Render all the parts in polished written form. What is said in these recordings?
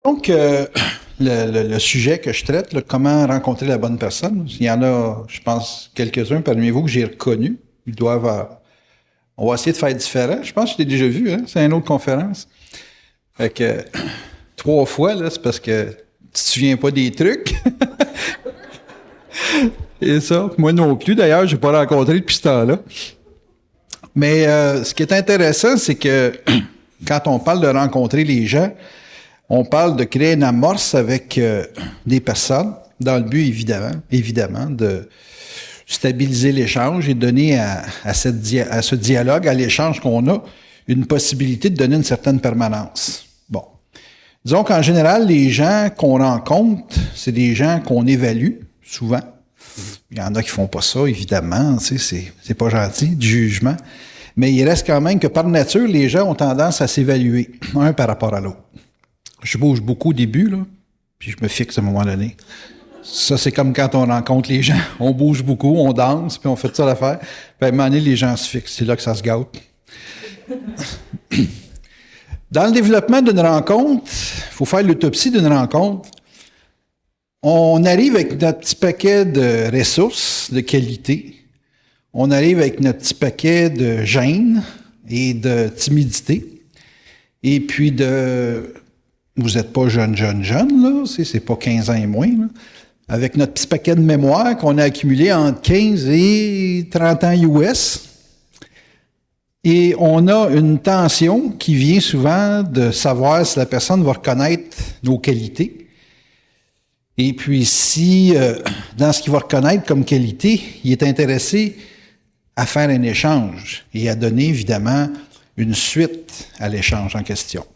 Donc, le sujet que je traite, là, comment rencontrer la bonne personne, il y en a, je pense, quelques-uns parmi vous que j'ai reconnus. Ils doivent. On va essayer de faire différent. Je pense que je l'ai déjà vu, hein? C'est une autre conférence. Fait que 3 fois, là, c'est parce que tu te souviens pas des trucs. Et ça, moi non plus, d'ailleurs, je n'ai pas rencontré depuis ce temps-là. Mais ce qui est intéressant, c'est que quand on parle de rencontrer les gens, on parle de créer une amorce avec des personnes, dans le but, évidemment, de stabiliser l'échange et donner à ce dialogue, à l'échange qu'on a, une possibilité de donner une certaine permanence. Bon. Disons qu'en général, les gens qu'on rencontre, c'est des gens qu'on évalue, souvent. Il y en a qui font pas ça, évidemment, tu sais, c'est pas gentil, du jugement. Mais il reste quand même que par nature, les gens ont tendance à s'évaluer, un par rapport à l'autre. Je bouge beaucoup au début, là, puis je me fixe à un moment donné. Ça, c'est comme quand on rencontre les gens. On bouge beaucoup, on danse, puis on fait ça l'affaire. Puis à un moment donné, les gens se fixent. C'est là que ça se gâte. Dans le développement d'une rencontre, il faut faire l'autopsie d'une rencontre. On arrive avec notre petit paquet de ressources, de qualité. On arrive avec notre petit paquet de gêne et de timidité. Et puis vous n'êtes pas jeune, là. C'est pas 15 ans et moins, là. Avec notre petit paquet de mémoire qu'on a accumulé entre 15 et 30 ans US. Et on a une tension qui vient souvent de savoir si la personne va reconnaître nos qualités. Et puis si, dans ce qu'il va reconnaître comme qualité, il est intéressé à faire un échange et à donner, évidemment, une suite à l'échange en question.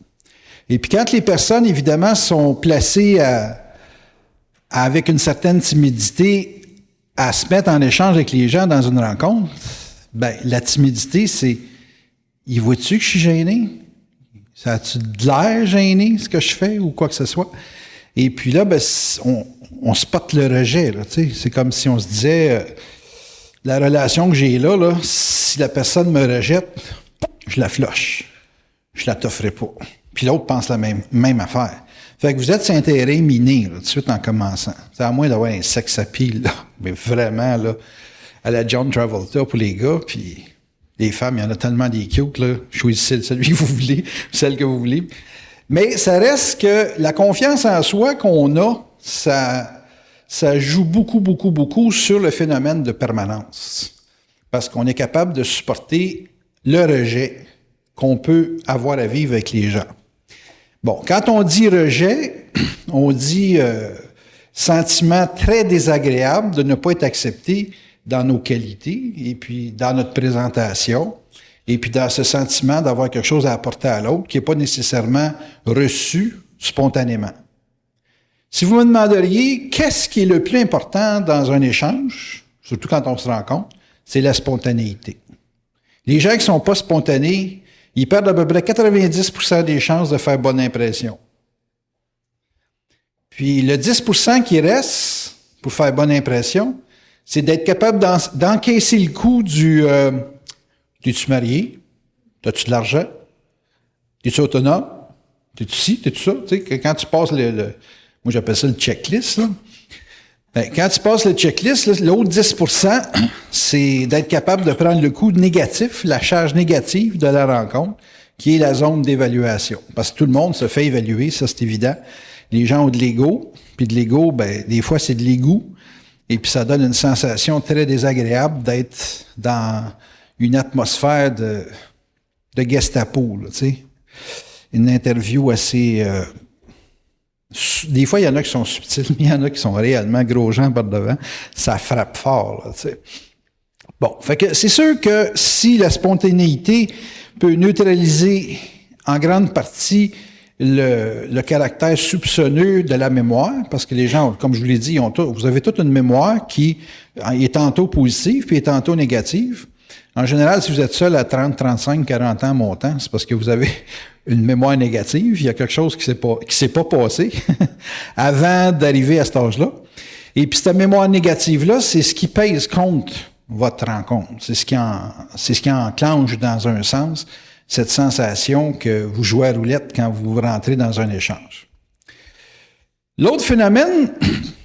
Et puis quand les personnes, évidemment, sont placées avec une certaine timidité à se mettre en échange avec les gens dans une rencontre, ben la timidité, c'est « il voit-tu que je suis gêné? Ça a-tu de l'air gêné, ce que je fais, ou quoi que ce soit? » Et puis là, ben, on spot le rejet. Là, c'est comme si on se disait, la relation que j'ai là, si la personne me rejette, je la floche. Je la t'offrerai pas. Puis l'autre pense la même affaire. Fait que vous êtes sur un terrain miné, là, tout de suite en commençant. C'est à moins d'avoir un sex appeal, là, mais vraiment, là, à la John Travolta pour les gars, puis les femmes, il y en a tellement des cute, là. Choisissez celui que vous voulez, celle que vous voulez. Mais ça reste que la confiance en soi qu'on a, ça joue beaucoup sur le phénomène de permanence. Parce qu'on est capable de supporter le rejet qu'on peut avoir à vivre avec les gens. Bon, quand on dit rejet, on dit sentiment très désagréable de ne pas être accepté dans nos qualités et puis dans notre présentation. Et puis dans ce sentiment d'avoir quelque chose à apporter à l'autre qui n'est pas nécessairement reçu spontanément. Si vous me demanderiez qu'est-ce qui est le plus important dans un échange, surtout quand on se rencontre, c'est la spontanéité. Les gens qui ne sont pas spontanés, ils perdent à peu près 90% des chances de faire bonne impression. Puis le 10% qui reste pour faire bonne impression, c'est d'être capable d'encaisser le coup du t'es-tu marié? T'as-tu de l'argent? T'es-tu autonome? T'es-tu ci? T'es-tu ça? Tu sais, quand tu passes moi j'appelle ça le checklist, là. Ben, quand tu passes le checklist, là, l'autre 10%, c'est d'être capable de prendre le coup négatif, la charge négative de la rencontre, qui est la zone d'évaluation. Parce que tout le monde se fait évaluer, ça c'est évident. Les gens ont de l'ego, puis de l'ego, ben, des fois c'est de l'égout, et puis ça donne une sensation très désagréable d'être dans une atmosphère de Gestapo, là, tu sais. Une interview assez... des fois, il y en a qui sont subtils, mais il y en a qui sont réellement gros gens par devant. Ça frappe fort, là, tu sais. Bon, fait que c'est sûr que si la spontanéité peut neutraliser en grande partie le caractère soupçonneux de la mémoire, parce que les gens, comme je vous l'ai dit, vous avez toute une mémoire qui est tantôt positive puis est tantôt négative. En général, si vous êtes seul à 30, 35, 40 ans montant, c'est parce que vous avez une mémoire négative. Il y a quelque chose qui s'est pas passé avant d'arriver à cet âge-là. Et puis cette mémoire négative-là, c'est ce qui pèse contre votre rencontre. C'est ce qui enclenche dans un sens cette sensation que vous jouez à roulette quand vous rentrez dans un échange. L'autre phénomène,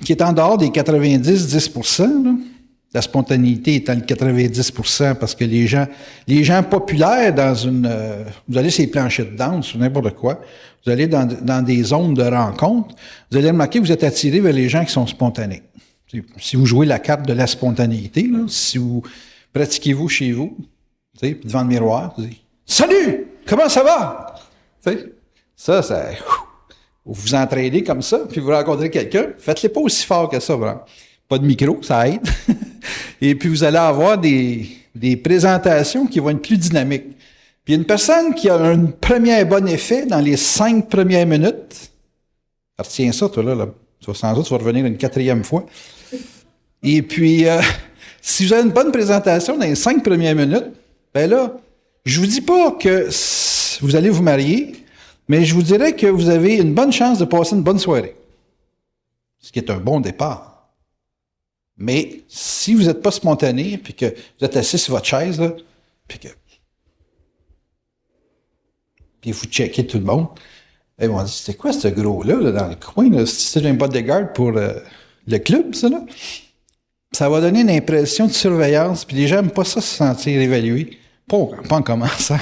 qui est en dehors des 90-10%, là, la spontanéité étant le 90%, parce que les gens populaires dans vous allez sur les planchers de danse ou n'importe quoi, vous allez dans des zones de rencontre, vous allez remarquer que vous êtes attiré vers les gens qui sont spontanés. Si vous jouez la carte de la spontanéité, là, si vous pratiquez-vous chez vous, devant le miroir, vous dites « Salut! Comment ça va? » Ça, vous vous entraînez comme ça, puis vous rencontrez quelqu'un, faites-le pas aussi fort que ça, vraiment. Pas de micro, ça aide. Et puis, vous allez avoir des présentations qui vont être plus dynamiques. Puis, une personne qui a un premier bon effet dans les 5 premières minutes, retiens ça, toi, là. Sans doute, tu vas revenir une 4e fois. Et puis, si vous avez une bonne présentation dans les 5 premières minutes, ben là, je vous dis pas que vous allez vous marier, mais je vous dirais que vous avez une bonne chance de passer une bonne soirée. Ce qui est un bon départ. Mais si vous n'êtes pas spontané, puis que vous êtes assis sur votre chaise, là, puis vous checkez tout le monde, ils vont dire, c'était quoi ce gros-là là, dans le coin? Là? C'est un bodyguard pour le club, ça, là? Ça va donner une impression de surveillance, puis les gens n'aiment pas ça se sentir évalués. Pas en commençant.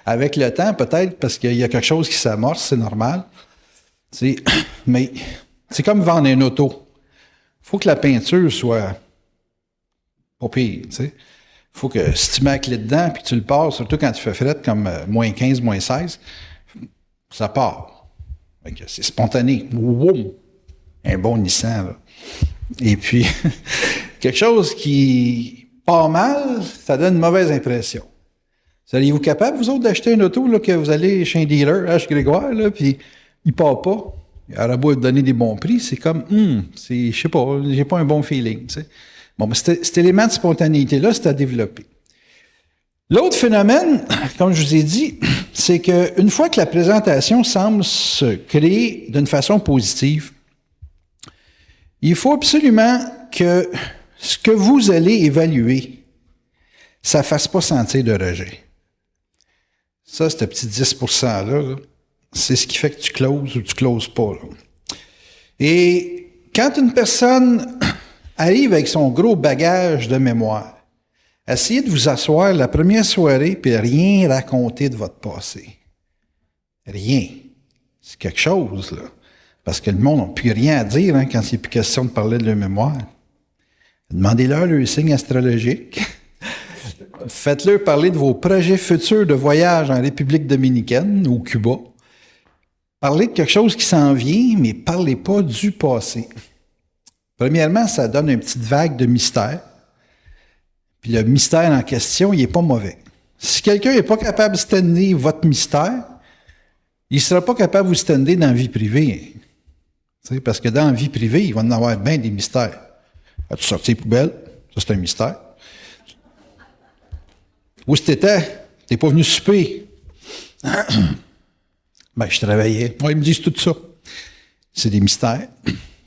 Avec le temps, peut-être, parce qu'il y a quelque chose qui s'amorce, c'est normal. Mais c'est comme vendre une auto. Il faut que la peinture soit pas pire, tu sais. Il faut que si tu mets la clé dedans puis tu le pars, surtout quand tu fais fret comme moins 15, moins 16, ça part. C'est spontané. Wow! Un bon Nissan, là. Et puis, quelque chose qui part mal, ça donne une mauvaise impression. Seriez-vous capable, vous autres, d'acheter une auto là, que vous allez chez un dealer, H. Grégoire, là, puis il part pas? Il aurait beau donner des bons prix, c'est comme, je sais pas, j'ai pas un bon feeling, tu sais. Bon, mais cet élément de spontanéité-là, c'est à développer. L'autre phénomène, comme je vous ai dit, c'est qu'une fois que la présentation semble se créer d'une façon positive, il faut absolument que ce que vous allez évaluer, ça ne fasse pas sentir de rejet. Ça, ce petit 10%-là, là, c'est ce qui fait que tu closes ou tu closes pas. Là. Et quand une personne arrive avec son gros bagage de mémoire, essayez de vous asseoir la première soirée puis rien raconter de votre passé. Rien. C'est quelque chose, là. Parce que le monde n'a plus rien à dire quand il n'est plus question de parler de leur mémoire. Demandez-leur le signe astrologique. Faites-leur parler de vos projets futurs de voyage en République dominicaine ou Cuba. Parlez de quelque chose qui s'en vient, mais parlez pas du passé. Premièrement, ça donne une petite vague de mystère. Puis le mystère en question, il n'est pas mauvais. Si quelqu'un n'est pas capable de stander votre mystère, il ne sera pas capable de vous stander dans la vie privée. T'sais, parce que dans la vie privée, il va en avoir bien des mystères. As-tu sorti les poubelles? Ça, c'est un mystère. Où t'étais? T'es pas venu souper? Ben, je travaillais. Ouais, ils me disent tout ça. C'est des mystères.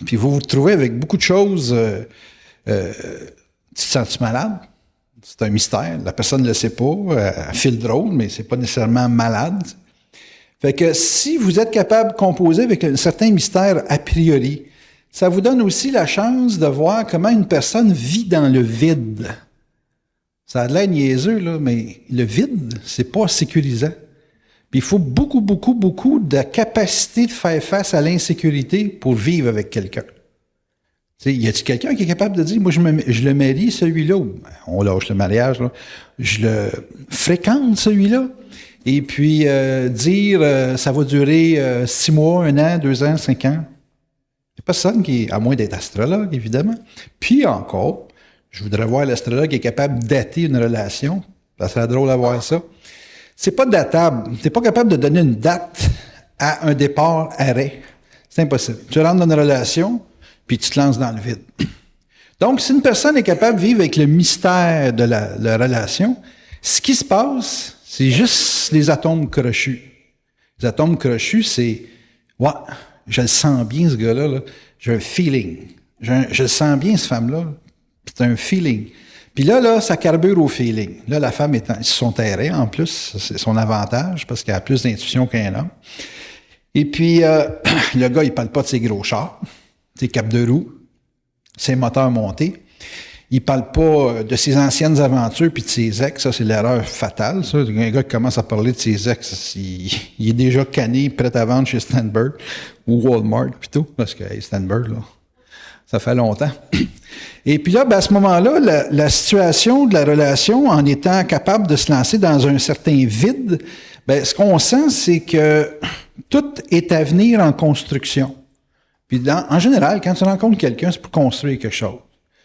Puis vous vous retrouvez avec beaucoup de choses. Tu te sens-tu malade? C'est un mystère. La personne ne le sait pas. Elle file drôle, mais c'est pas nécessairement malade. Fait que si vous êtes capable de composer avec un certain mystère a priori, ça vous donne aussi la chance de voir comment une personne vit dans le vide. Ça a l'air niaiseux, là, mais le vide, c'est pas sécurisant. Puis il faut beaucoup, beaucoup, beaucoup de capacité de faire face à l'insécurité pour vivre avec quelqu'un. Tu sais, y a-t-il quelqu'un qui est capable de dire, moi, je le marie, celui-là, ou on lâche le mariage, là, je le fréquente, celui-là, et puis dire, ça va durer 6 mois, 1 an, 2 ans, 5 ans. Il n'y a personne qui, à moins d'être astrologue, évidemment. Puis encore, je voudrais voir l'astrologue qui est capable de dater une relation. Ça serait drôle à voir ça. C'est pas datable. Tu n'es pas capable de donner une date à un départ arrêt. C'est impossible. Tu rentres dans une relation, puis tu te lances dans le vide. Donc, si une personne est capable de vivre avec le mystère de la relation, ce qui se passe, c'est juste les atomes crochus. Les atomes crochus, c'est « Ouais, je le sens bien, ce gars-là. Là. J'ai un feeling. Je le sens bien, cette femme-là. C'est un feeling. » Puis là, ça carbure au feeling. Là, la femme est sur son terrain, en plus. C'est son avantage, parce qu'elle a plus d'intuition qu'un homme. Et puis, le gars, il parle pas de ses gros chars, ses capes de roue, ses moteurs montés. Il parle pas de ses anciennes aventures puis de ses ex. Ça, c'est l'erreur fatale, ça. Un gars qui commence à parler de ses ex, il est déjà canné, prêt à vendre chez Stanberg ou Walmart plutôt, parce que hey, Stanberg, là, ça fait longtemps. Et puis là, ben, à ce moment-là, la situation de la relation, en étant capable de se lancer dans un certain vide, ben, ce qu'on sent, c'est que tout est à venir en construction. Puis en général, quand tu rencontres quelqu'un, c'est pour construire quelque chose.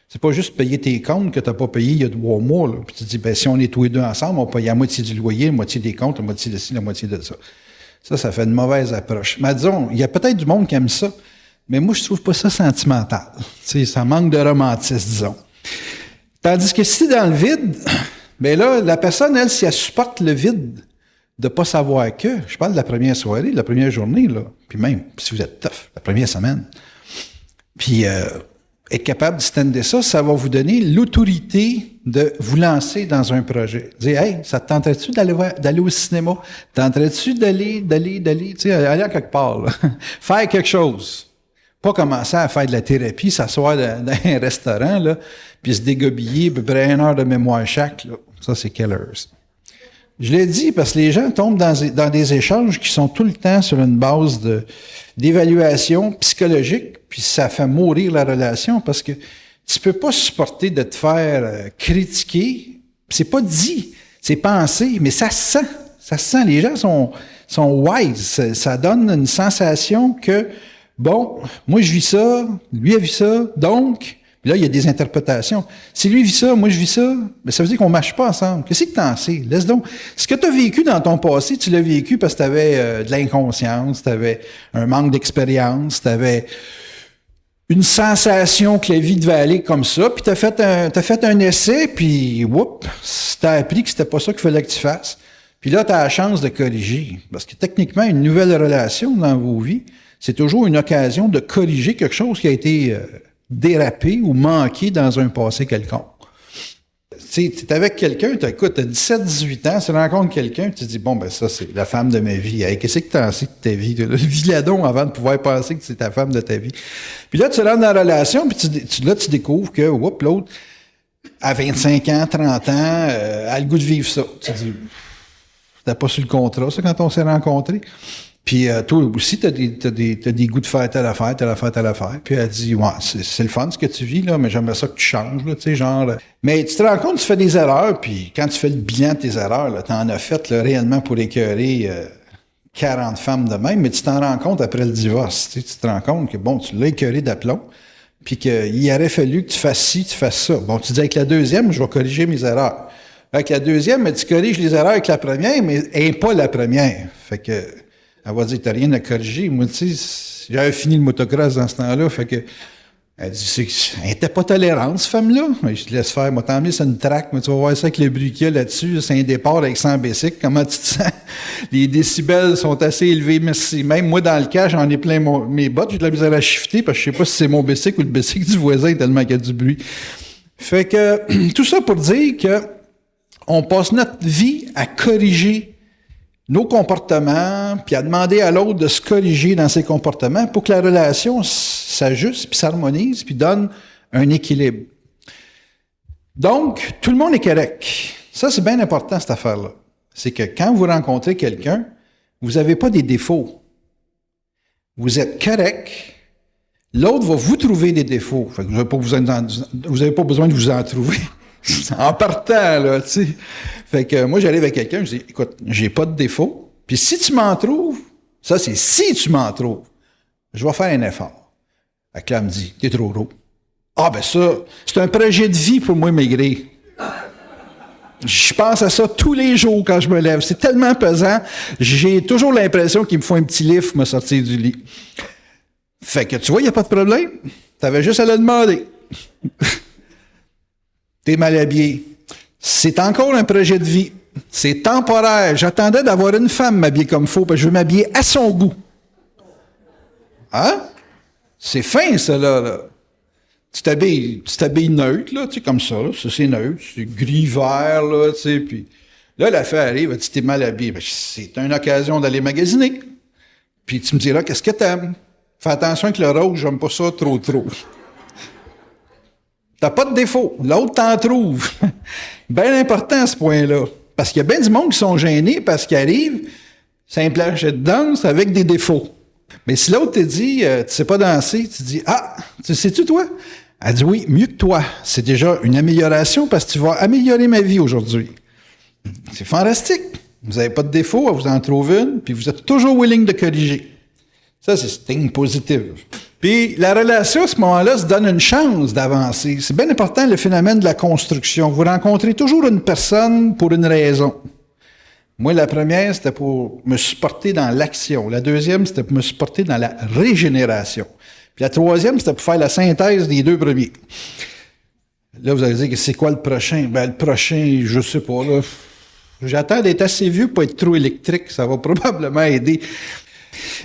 C'est pas juste payer tes comptes que tu n'as pas payé il y a 3 mois. Là. Puis tu te dis, ben, si on est tous les deux ensemble, on paye la moitié du loyer, la moitié des comptes, la moitié de ci, la moitié de ça. Ça fait une mauvaise approche. Mais disons, il y a peut-être du monde qui aime ça, mais moi, je trouve pas ça sentimental. T'sais, ça manque de romantisme, disons. Tandis que si dans le vide, bien là, la personne, elle, si elle supporte le vide de pas savoir que, je parle de la première soirée, de la première journée, là, puis même, si vous êtes tough, la première semaine, puis être capable de stander ça, ça va vous donner l'autorité de vous lancer dans un projet. Dire, hey, ça te tenterait-tu d'aller au cinéma? Tenterais-tu d'aller, tu sais, aller à quelque part, là. Faire quelque chose. Pas commencer à faire de la thérapie, s'asseoir dans un restaurant, là, puis se dégobiller à peu près 1 heure de mémoire chaque, là. Ça, c'est killers. Je l'ai dit parce que les gens tombent dans des échanges qui sont tout le temps sur une base d'évaluation psychologique, puis ça fait mourir la relation parce que tu peux pas supporter de te faire critiquer. C'est pas dit, c'est pensé, mais ça se sent. Ça se sent. Les gens sont wise. Ça donne une sensation que, bon, moi je vis ça, lui a vu ça, donc... Puis là, il y a des interprétations. Si lui vit ça, moi je vis ça, bien, ça veut dire qu'on ne marche pas ensemble. Qu'est-ce que t'en sais? Laisse donc. Ce que tu as vécu dans ton passé, tu l'as vécu parce que tu avais de l'inconscience, tu avais un manque d'expérience, tu avais une sensation que la vie devait aller comme ça, puis tu as fait un essai, puis whoop, tu as appris que c'était pas ça qu'il fallait que tu fasses. Puis là, tu as la chance de corriger. Parce que techniquement, une nouvelle relation dans vos vies, c'est toujours une occasion de corriger quelque chose qui a été... dérapé ou manqué dans un passé quelconque. Tu es avec quelqu'un, tu as 17-18 ans, tu rencontres quelqu'un, tu te dis, bon, ben ça, c'est la femme de ma vie. Hey, qu'est-ce que tu en sais de ta vie? Vis-la donc avant de pouvoir penser que c'est ta femme de ta vie. Puis là, tu rentres dans la relation, puis tu découvres que, l'autre, à 25 ans, 30 ans, a le goût de vivre ça. Tu te dis, t'as pas su le contrat, ça, quand on s'est rencontrés? Puis toi aussi, t'as des goûts de faire telle affaire. Puis elle dit, ouais, c'est le fun ce que tu vis, là, mais j'aimerais ça que tu changes, là, tu sais, genre... Mais tu te rends compte, tu fais des erreurs, puis quand tu fais le bilan de tes erreurs, là, t'en as fait là, réellement pour écœurer 40 femmes de même, mais tu t'en rends compte après le divorce. Tu te rends compte que, bon, tu l'as écœuré d'aplomb, puis qu'il aurait fallu que tu fasses ci, tu fasses ça. Bon, tu dis, avec la deuxième, je vais corriger mes erreurs. Avec la deuxième, mais tu corriges les erreurs avec la première, mais elle n'est pas la première. Fait que... Elle va dire, t'as rien à corriger. Moi, tu sais, j'avais fini le motocross dans ce temps-là, fait que, elle dit, elle était pas tolérante, cette femme-là. Je te laisse faire. Moi, t'en mis sur une track, mais tu vas voir ça avec le bruit qu'il y a là-dessus. C'est un départ avec 100 bicycles. Comment tu te sens? Les décibels sont assez élevés, merci. Même moi, dans le cas, j'en ai plein mes bottes. J'ai de la misère à shifter parce que je sais pas si c'est mon bicycle ou le bicycle du voisin tellement qu'il y a du bruit. Fait que, tout ça pour dire que on passe notre vie à corriger nos comportements, puis à demander à l'autre de se corriger dans ses comportements pour que la relation s'ajuste, puis s'harmonise, puis donne un équilibre. Donc, tout le monde est correct. Ça, c'est bien important, cette affaire-là. C'est que quand vous rencontrez quelqu'un, vous n'avez pas des défauts. Vous êtes correct. L'autre va vous trouver des défauts. Fait que vous n'avez pas besoin de vous en trouver. En partant, là, tu sais. Fait que moi, j'arrive avec quelqu'un, je dis, écoute, j'ai pas de défaut, puis si tu m'en trouves, ça, c'est si tu m'en trouves, je vais faire un effort. Fait que là, elle me dit, t'es trop gros. Ah, ben ça, c'est un projet de vie pour moi, maigrir. Je pense à ça tous les jours quand je me lève. C'est tellement pesant, j'ai toujours l'impression qu'il me faut un petit lift pour me sortir du lit. Fait que, tu vois, il n'y a pas de problème. T'avais juste à le demander. T'es mal habillé. C'est encore un projet de vie. C'est temporaire. J'attendais d'avoir une femme m'habiller comme il faut, parce que je veux m'habiller à son goût. Hein? C'est fin, ça, là. Tu t'habilles neutre, là, tu sais, comme ça, là. Ça, c'est neutre. C'est gris-vert, là, tu sais, puis... Là, la fille arrive, elle dit, t'es mal habillé. Ben, c'est une occasion d'aller magasiner. Puis tu me diras, qu'est-ce que t'aimes? Fais attention avec le rose, j'aime pas ça trop. T'as pas de défaut. L'autre t'en trouve. Bien important à ce point-là. Parce qu'il y a bien du monde qui sont gênés parce qu'ils arrivent, c'est un plancher de danse avec des défauts. Mais si l'autre te dit, tu sais pas danser, tu dis, ah, tu sais-tu toi? Elle dit oui, mieux que toi. C'est déjà une amélioration parce que tu vas améliorer ma vie aujourd'hui. C'est fantastique. Vous n'avez pas de défaut, elle vous en trouve une, puis vous êtes toujours willing de corriger. Ça, c'est signe positif. Puis la relation, à ce moment-là, se donne une chance d'avancer. C'est bien important, le phénomène de la construction. Vous rencontrez toujours une personne pour une raison. Moi, la première, c'était pour me supporter dans l'action. La deuxième, c'était pour me supporter dans la régénération. Puis la troisième, c'était pour faire la synthèse des deux premiers. Là, vous allez dire, c'est quoi le prochain? Ben, le prochain, je sais pas, là. J'attends d'être assez vieux pour être trop électrique. Ça va probablement aider.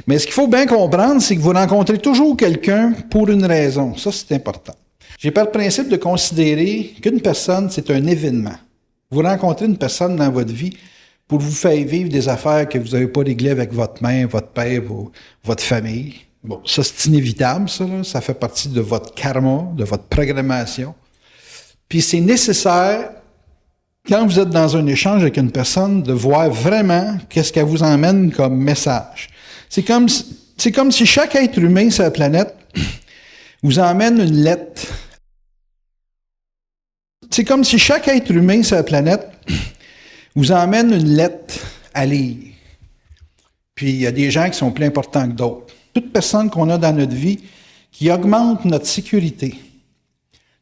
Mais ce qu'il faut bien comprendre, c'est que vous rencontrez toujours quelqu'un pour une raison. Ça, c'est important. J'ai par principe de considérer qu'une personne, c'est un événement. Vous rencontrez une personne dans votre vie pour vous faire vivre des affaires que vous n'avez pas réglées avec votre mère, votre père, votre famille. Bon, ça, c'est inévitable, ça, là. Ça fait partie de votre karma, de votre programmation. Puis c'est nécessaire, quand vous êtes dans un échange avec une personne, de voir vraiment qu'est-ce qu'elle vous emmène comme message. C'est comme si chaque être humain sur la planète vous emmène une lettre. C'est comme si chaque être humain sur la planète vous emmène une lettre à lire. Puis il y a des gens qui sont plus importants que d'autres. Toute personne qu'on a dans notre vie qui augmente notre sécurité,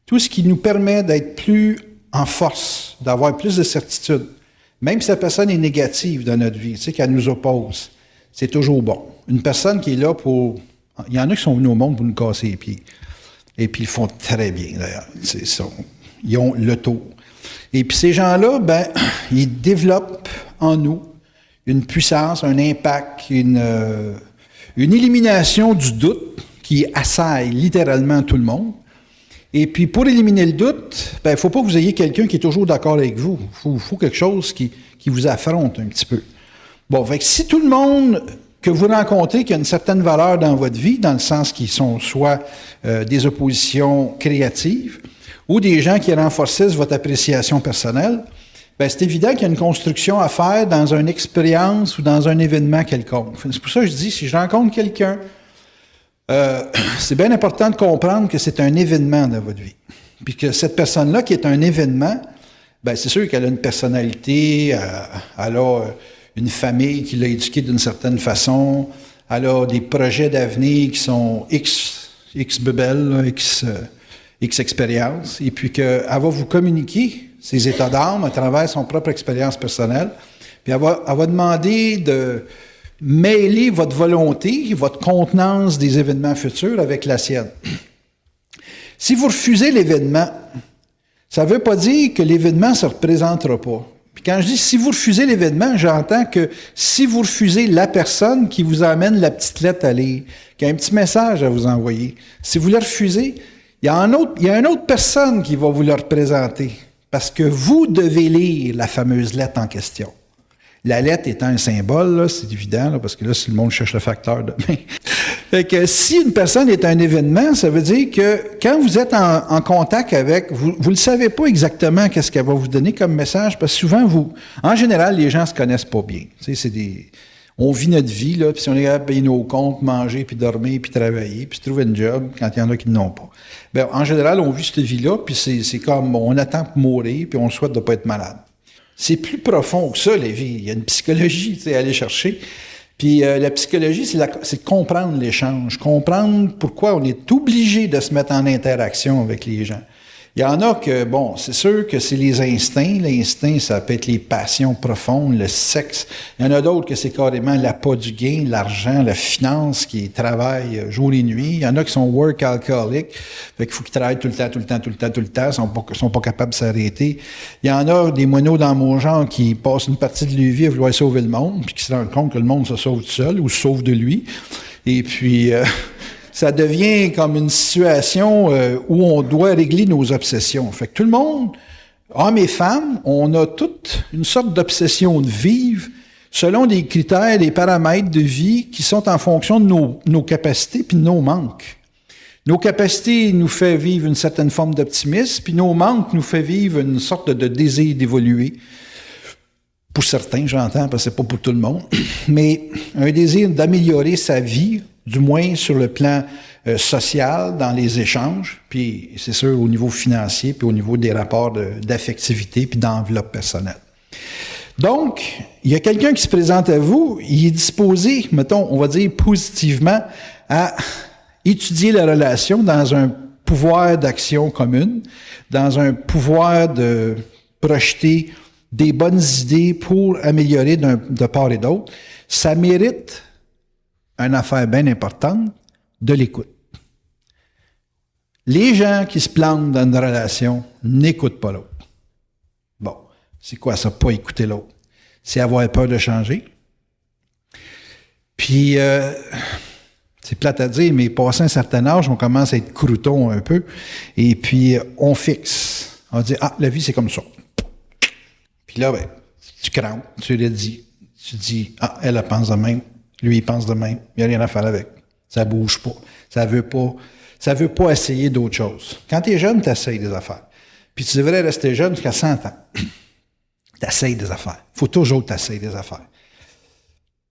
tout ce qui nous permet d'être plus en force, d'avoir plus de certitude, même si la personne est négative dans notre vie, tu sais, qu'elle nous oppose, c'est toujours bon. Une personne qui est là pour... Il y en a qui sont venus au monde pour nous casser les pieds. Et puis ils font très bien, d'ailleurs. Ils ont le tour. Et puis ces gens-là, ben, ils développent en nous une puissance, un impact, une élimination du doute qui assaille littéralement tout le monde. Et puis, pour éliminer le doute, ben, il ne faut pas que vous ayez quelqu'un qui est toujours d'accord avec vous. Il faut quelque chose qui vous affronte un petit peu. Bon, fait que si tout le monde que vous rencontrez qui a une certaine valeur dans votre vie, dans le sens qu'ils sont soit des oppositions créatives ou des gens qui renforcent votre appréciation personnelle, ben, c'est évident qu'il y a une construction à faire dans une expérience ou dans un événement quelconque. C'est pour ça que je dis, si je rencontre quelqu'un, c'est bien important de comprendre que c'est un événement dans votre vie. Puis que cette personne-là qui est un événement, ben c'est sûr qu'elle a une personnalité, elle a une famille qui l'a éduquée d'une certaine façon, elle a des projets d'avenir qui sont X bebelles, X expériences, et puis qu'elle va vous communiquer ses états d'âme à travers son propre expérience personnelle, puis elle va demander de mêler votre volonté, votre contenance des événements futurs avec la sienne. Si vous refusez l'événement, ça ne veut pas dire que l'événement ne se représentera pas. Puis quand je dis si vous refusez l'événement, j'entends que si vous refusez la personne qui vous amène la petite lettre à lire, qui a un petit message à vous envoyer, si vous le refusez, il y a une autre personne qui va vous le représenter, parce que vous devez lire la fameuse lettre en question. La lettre étant un symbole, là, c'est évident, là, parce que là, si le monde cherche le facteur demain. Fait que si une personne est un événement, ça veut dire que quand vous êtes en contact avec, vous ne savez pas exactement qu'est-ce qu'elle va vous donner comme message, parce que souvent, en général, les gens ne se connaissent pas bien. Tu sais, on vit notre vie, là, puis si on est capable de payer nos comptes, manger, puis dormir, puis travailler, puis trouver un job, quand il y en a qui n'ont pas. Bien, en général, on vit cette vie-là, puis c'est comme, on attend pour mourir, puis on souhaite de ne pas être malade. C'est plus profond que ça, la vie. Il y a une psychologie, tu sais, à aller chercher. Puis la psychologie, c'est comprendre l'échange, comprendre pourquoi on est obligé de se mettre en interaction avec les gens. Il y en a que, bon, c'est sûr que c'est les instincts. L'instinct, ça peut être les passions profondes, le sexe. Il y en a d'autres que c'est carrément l'appât du gain, l'argent, la finance qui travaille jour et nuit. Il y en a qui sont work alcooliques. Fait qu'il faut qu'ils travaillent tout le temps. Sont pas capables de s'arrêter. Il y en a des moineaux dans mon genre qui passent une partie de leur vie à vouloir sauver le monde, puis qui se rendent compte que le monde se sauve tout seul ou se sauve de lui. Et puis... ça devient comme une situation où on doit régler nos obsessions. Fait que tout le monde, hommes et femmes, on a toute une sorte d'obsession de vivre selon des critères, des paramètres de vie qui sont en fonction de nos capacités puis de nos manques. Nos capacités nous fait vivre une certaine forme d'optimisme, puis nos manques nous fait vivre une sorte de désir d'évoluer. Pour certains, j'entends, parce que c'est pas pour tout le monde, mais un désir d'améliorer sa vie, du moins sur le plan social, dans les échanges, puis c'est sûr au niveau financier, puis au niveau des rapports d'affectivité, puis d'enveloppe personnelle. Donc, il y a quelqu'un qui se présente à vous, il est disposé, mettons, on va dire positivement, à étudier la relation dans un pouvoir d'action commune, dans un pouvoir de projeter des bonnes idées pour améliorer de part et d'autre. Ça mérite une affaire bien importante, de l'écoute. Les gens qui se plantent dans une relation n'écoutent pas l'autre. Bon, c'est quoi ça, pas écouter l'autre? C'est avoir peur de changer. Puis, c'est plate à dire, mais passé un certain âge, on commence à être crouton un peu, et puis on fixe. On dit, la vie, c'est comme ça. Puis là, tu crampes, tu l'as dit. Tu dis, elle pense de même, lui, il pense de même, il n'y a rien à faire avec. Ça bouge pas. Ça veut pas essayer d'autres choses. Quand tu es jeune, tu essayes des affaires. Puis tu devrais rester jeune jusqu'à 100 ans. Tu essayes des affaires. Il faut toujours que tu essayes des affaires.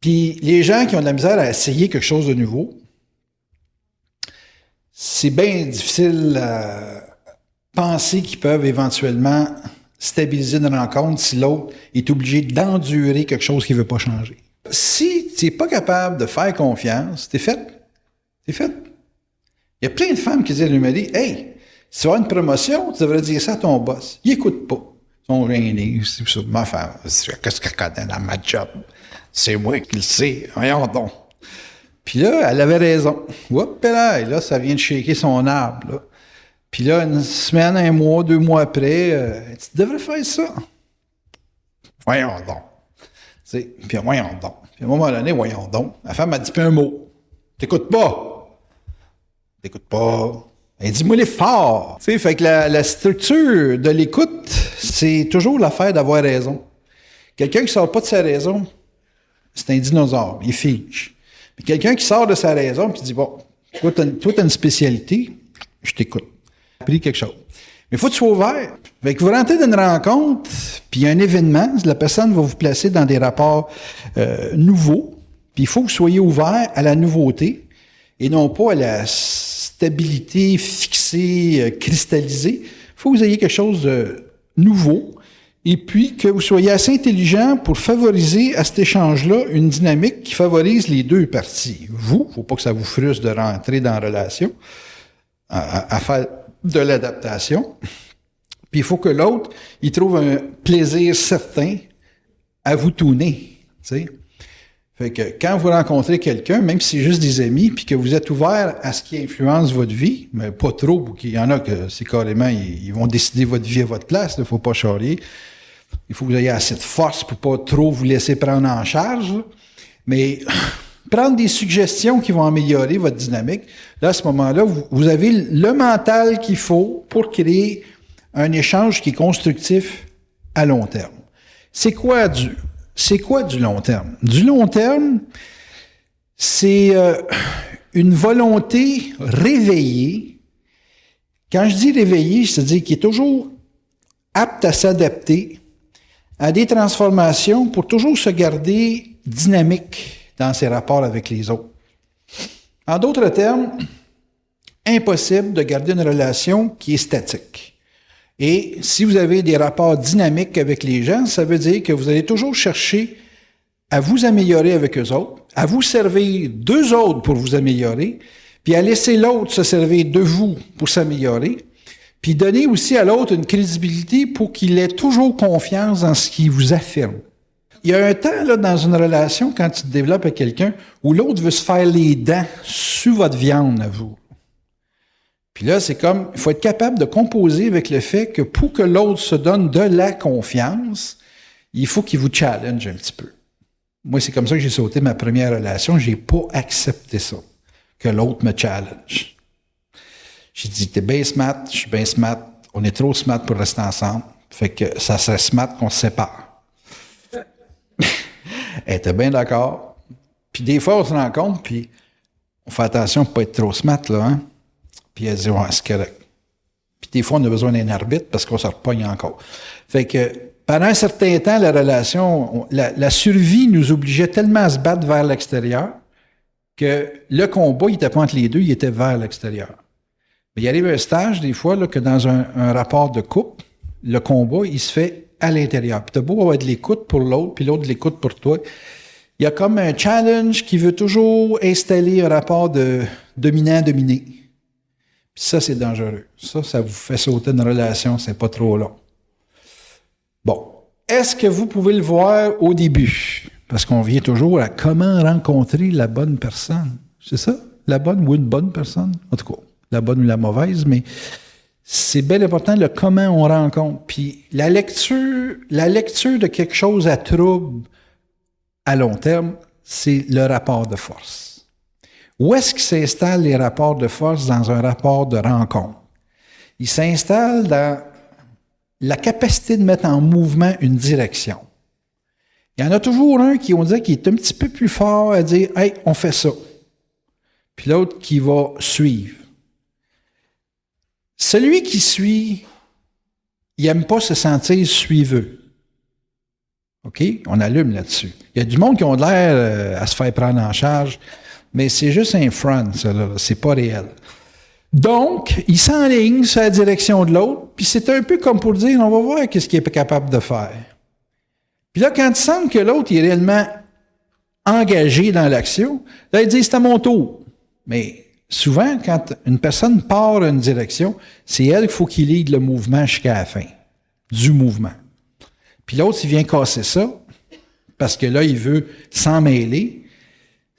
Puis les gens qui ont de la misère à essayer quelque chose de nouveau, c'est bien difficile à penser qu'ils peuvent éventuellement stabiliser une rencontre si l'autre est obligé d'endurer quelque chose qu'il ne veut pas changer. Si tu n'es pas capable de faire confiance, t'es fait. T'es fait. Il y a plein de femmes qui disent à leur mari, « Hey, si tu vas avoir une promotion, tu devrais dire ça à ton boss. » Il n'écoute pas. Ils sont gênés. C'est ça. Ma femme, qu'est-ce qu'elle connaît dans ma job? C'est moi qui le sais. Voyons donc. Puis là, elle avait raison. Oups, là, ça vient de shaker son arbre, là. Puis là, une semaine, un mois, 2 mois après, tu devrais faire ça. Voyons donc. Puis voyons donc. Puis à un moment donné, voyons donc. La femme m'a dit pas un mot. T'écoutes pas. T'écoutes pas. Elle dit, moi, les forts. Tu sais, fait que la structure de l'écoute, c'est toujours l'affaire d'avoir raison. Quelqu'un qui sort pas de sa raison, c'est un dinosaure. Il fige. Puis quelqu'un qui sort de sa raison, puis dit, bon, toi, t'as une spécialité, je t'écoute. J'ai appris quelque chose. Mais il faut que tu sois ouvert. Fait que vous rentrez dans une rencontre, puis il y a un événement, la personne va vous placer dans des rapports nouveaux, puis il faut que vous soyez ouvert à la nouveauté et non pas à la stabilité fixée, cristallisée. Il faut que vous ayez quelque chose de nouveau et puis que vous soyez assez intelligent pour favoriser à cet échange-là une dynamique qui favorise les deux parties. Vous, il ne faut pas que ça vous frustre de rentrer dans la relation, à faire de l'adaptation. Puis il faut que l'autre, il trouve un plaisir certain à vous tourner. Tu sais. Fait que quand vous rencontrez quelqu'un, même si c'est juste des amis, puis que vous êtes ouvert à ce qui influence votre vie, mais pas trop, pour qu'il y en a que c'est carrément, ils vont décider votre vie à votre place, il ne faut pas charrier. Il faut que vous ayez assez de force pour pas trop vous laisser prendre en charge. Là. Mais prendre des suggestions qui vont améliorer votre dynamique, là, à ce moment-là, vous avez le mental qu'il faut pour créer un échange qui est constructif à long terme. C'est quoi du long terme? Du long terme, c'est une volonté réveillée. Quand je dis réveillée, c'est-à-dire qu'il est toujours apte à s'adapter à des transformations pour toujours se garder dynamique dans ses rapports avec les autres. En d'autres termes, impossible de garder une relation qui est statique. Et si vous avez des rapports dynamiques avec les gens, ça veut dire que vous allez toujours chercher à vous améliorer avec eux autres, à vous servir d'eux autres pour vous améliorer, puis à laisser l'autre se servir de vous pour s'améliorer, puis donner aussi à l'autre une crédibilité pour qu'il ait toujours confiance dans ce qu'il vous affirme. Il y a un temps là, dans une relation, quand tu te développes avec quelqu'un, où l'autre veut se faire les dents sur votre viande à vous. Puis là, c'est comme, il faut être capable de composer avec le fait que pour que l'autre se donne de la confiance, il faut qu'il vous challenge un petit peu. Moi, c'est comme ça que j'ai sauté ma première relation. J'ai pas accepté ça, que l'autre me challenge. J'ai dit, t'es bien smart, je suis bien smart, on est trop smart pour rester ensemble. Fait que ça serait smart qu'on se sépare. Elle était bien d'accord. Puis des fois, on se rend compte, puis on fait attention pour ne pas être trop smart, là, hein? Puis elle dit, ouais, c'est correct. Puis des fois, on a besoin d'un arbitre parce qu'on se repogne encore. Fait que pendant un certain temps, la relation, la survie nous obligeait tellement à se battre vers l'extérieur que le combat, il n'était pas entre les deux, il était vers l'extérieur. Mais il arrive un stage, des fois, là, que dans un rapport de couple, le combat, il se fait à l'intérieur. Puis t'as beau avoir de l'écoute pour l'autre, puis l'autre de l'écoute pour toi. Il y a comme un challenge qui veut toujours installer un rapport de dominant-dominé. Puis ça, c'est dangereux. Ça vous fait sauter une relation, c'est pas trop long. Bon. Est-ce que vous pouvez le voir au début? Parce qu'on vient toujours à comment rencontrer la bonne personne. C'est ça? La bonne ou une bonne personne? En tout cas, la bonne ou la mauvaise, mais c'est bien important le comment on rencontre. Puis la lecture de quelque chose à trouble à long terme, c'est le rapport de force. Où est-ce qu'ils s'installent les rapports de force dans un rapport de rencontre? Ils s'installent dans la capacité de mettre en mouvement une direction. Il y en a toujours un qui, on dirait, qui est un petit peu plus fort à dire « Hey, on fait ça ». Puis l'autre qui va suivre. Celui qui suit, il n'aime pas se sentir suiveux. OK? On allume là-dessus. Il y a du monde qui ont l'air à se faire prendre en charge, mais c'est juste un front, ça, là. C'est pas réel. Donc, il s'enligne sur la direction de l'autre, puis c'est un peu comme pour dire, on va voir qu'est-ce qu'il est capable de faire. Puis là, quand il semble que l'autre est réellement engagé dans l'action, là, il dit, c'est à mon tour. Mais souvent, quand une personne part une direction, c'est elle qu'il faut qu'il lead le mouvement jusqu'à la fin du mouvement. Puis l'autre, il vient casser ça, parce que là, il veut s'en mêler.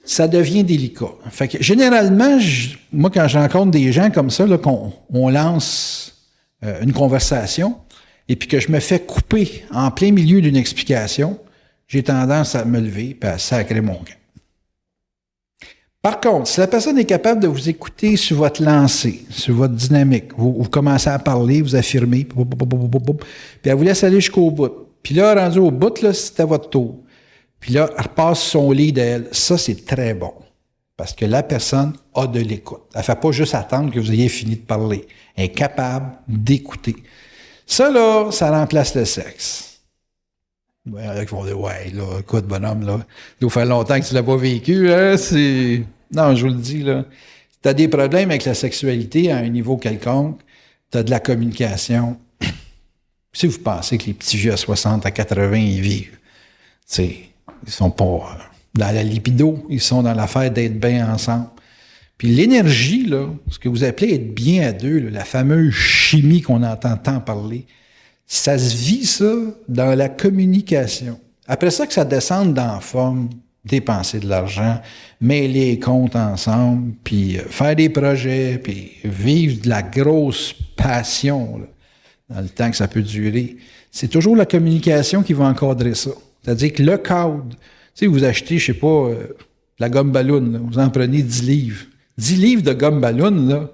Ça devient délicat. Fait que généralement, moi, quand je rencontre des gens comme ça, là, qu'on lance une conversation, et puis que je me fais couper en plein milieu d'une explication, j'ai tendance à me lever et à sacrer mon camp. Par contre, si la personne est capable de vous écouter sur votre lancée, sur votre dynamique, vous commencez à parler, vous affirmez, puis elle vous laisse aller jusqu'au bout. Puis là, rendu au bout, là, c'est à votre tour. Puis là, elle repasse son lead à elle. Ça, c'est très bon. Parce que la personne a de l'écoute. Elle ne fait pas juste attendre que vous ayez fini de parler. Elle est capable d'écouter. Ça, là, ça remplace le sexe. Il y en a qui vont dire, ouais, là, écoute, bonhomme, là, il doit faire longtemps que tu ne l'as pas vécu, hein, c'est... Non, je vous le dis, là. Si tu as des problèmes avec la sexualité à un niveau quelconque, tu as de la communication. Si vous pensez que les petits vieux à 60, à 80, ils vivent, tu sais, ils sont pas dans la libido, ils sont dans l'affaire d'être bien ensemble. Puis l'énergie, là, ce que vous appelez être bien à deux, là, la fameuse chimie qu'on entend tant parler, ça se vit, ça, dans la communication. Après ça, que ça descende dans la forme, dépenser de l'argent, mêler les comptes ensemble, puis faire des projets, puis vivre de la grosse passion, là, dans le temps que ça peut durer. C'est toujours la communication qui va encadrer ça. C'est-à-dire que le cadre, tu sais, vous achetez, je sais pas, la gomme ballon, là, vous en prenez 10 livres. 10 livres de gomme ballon, là,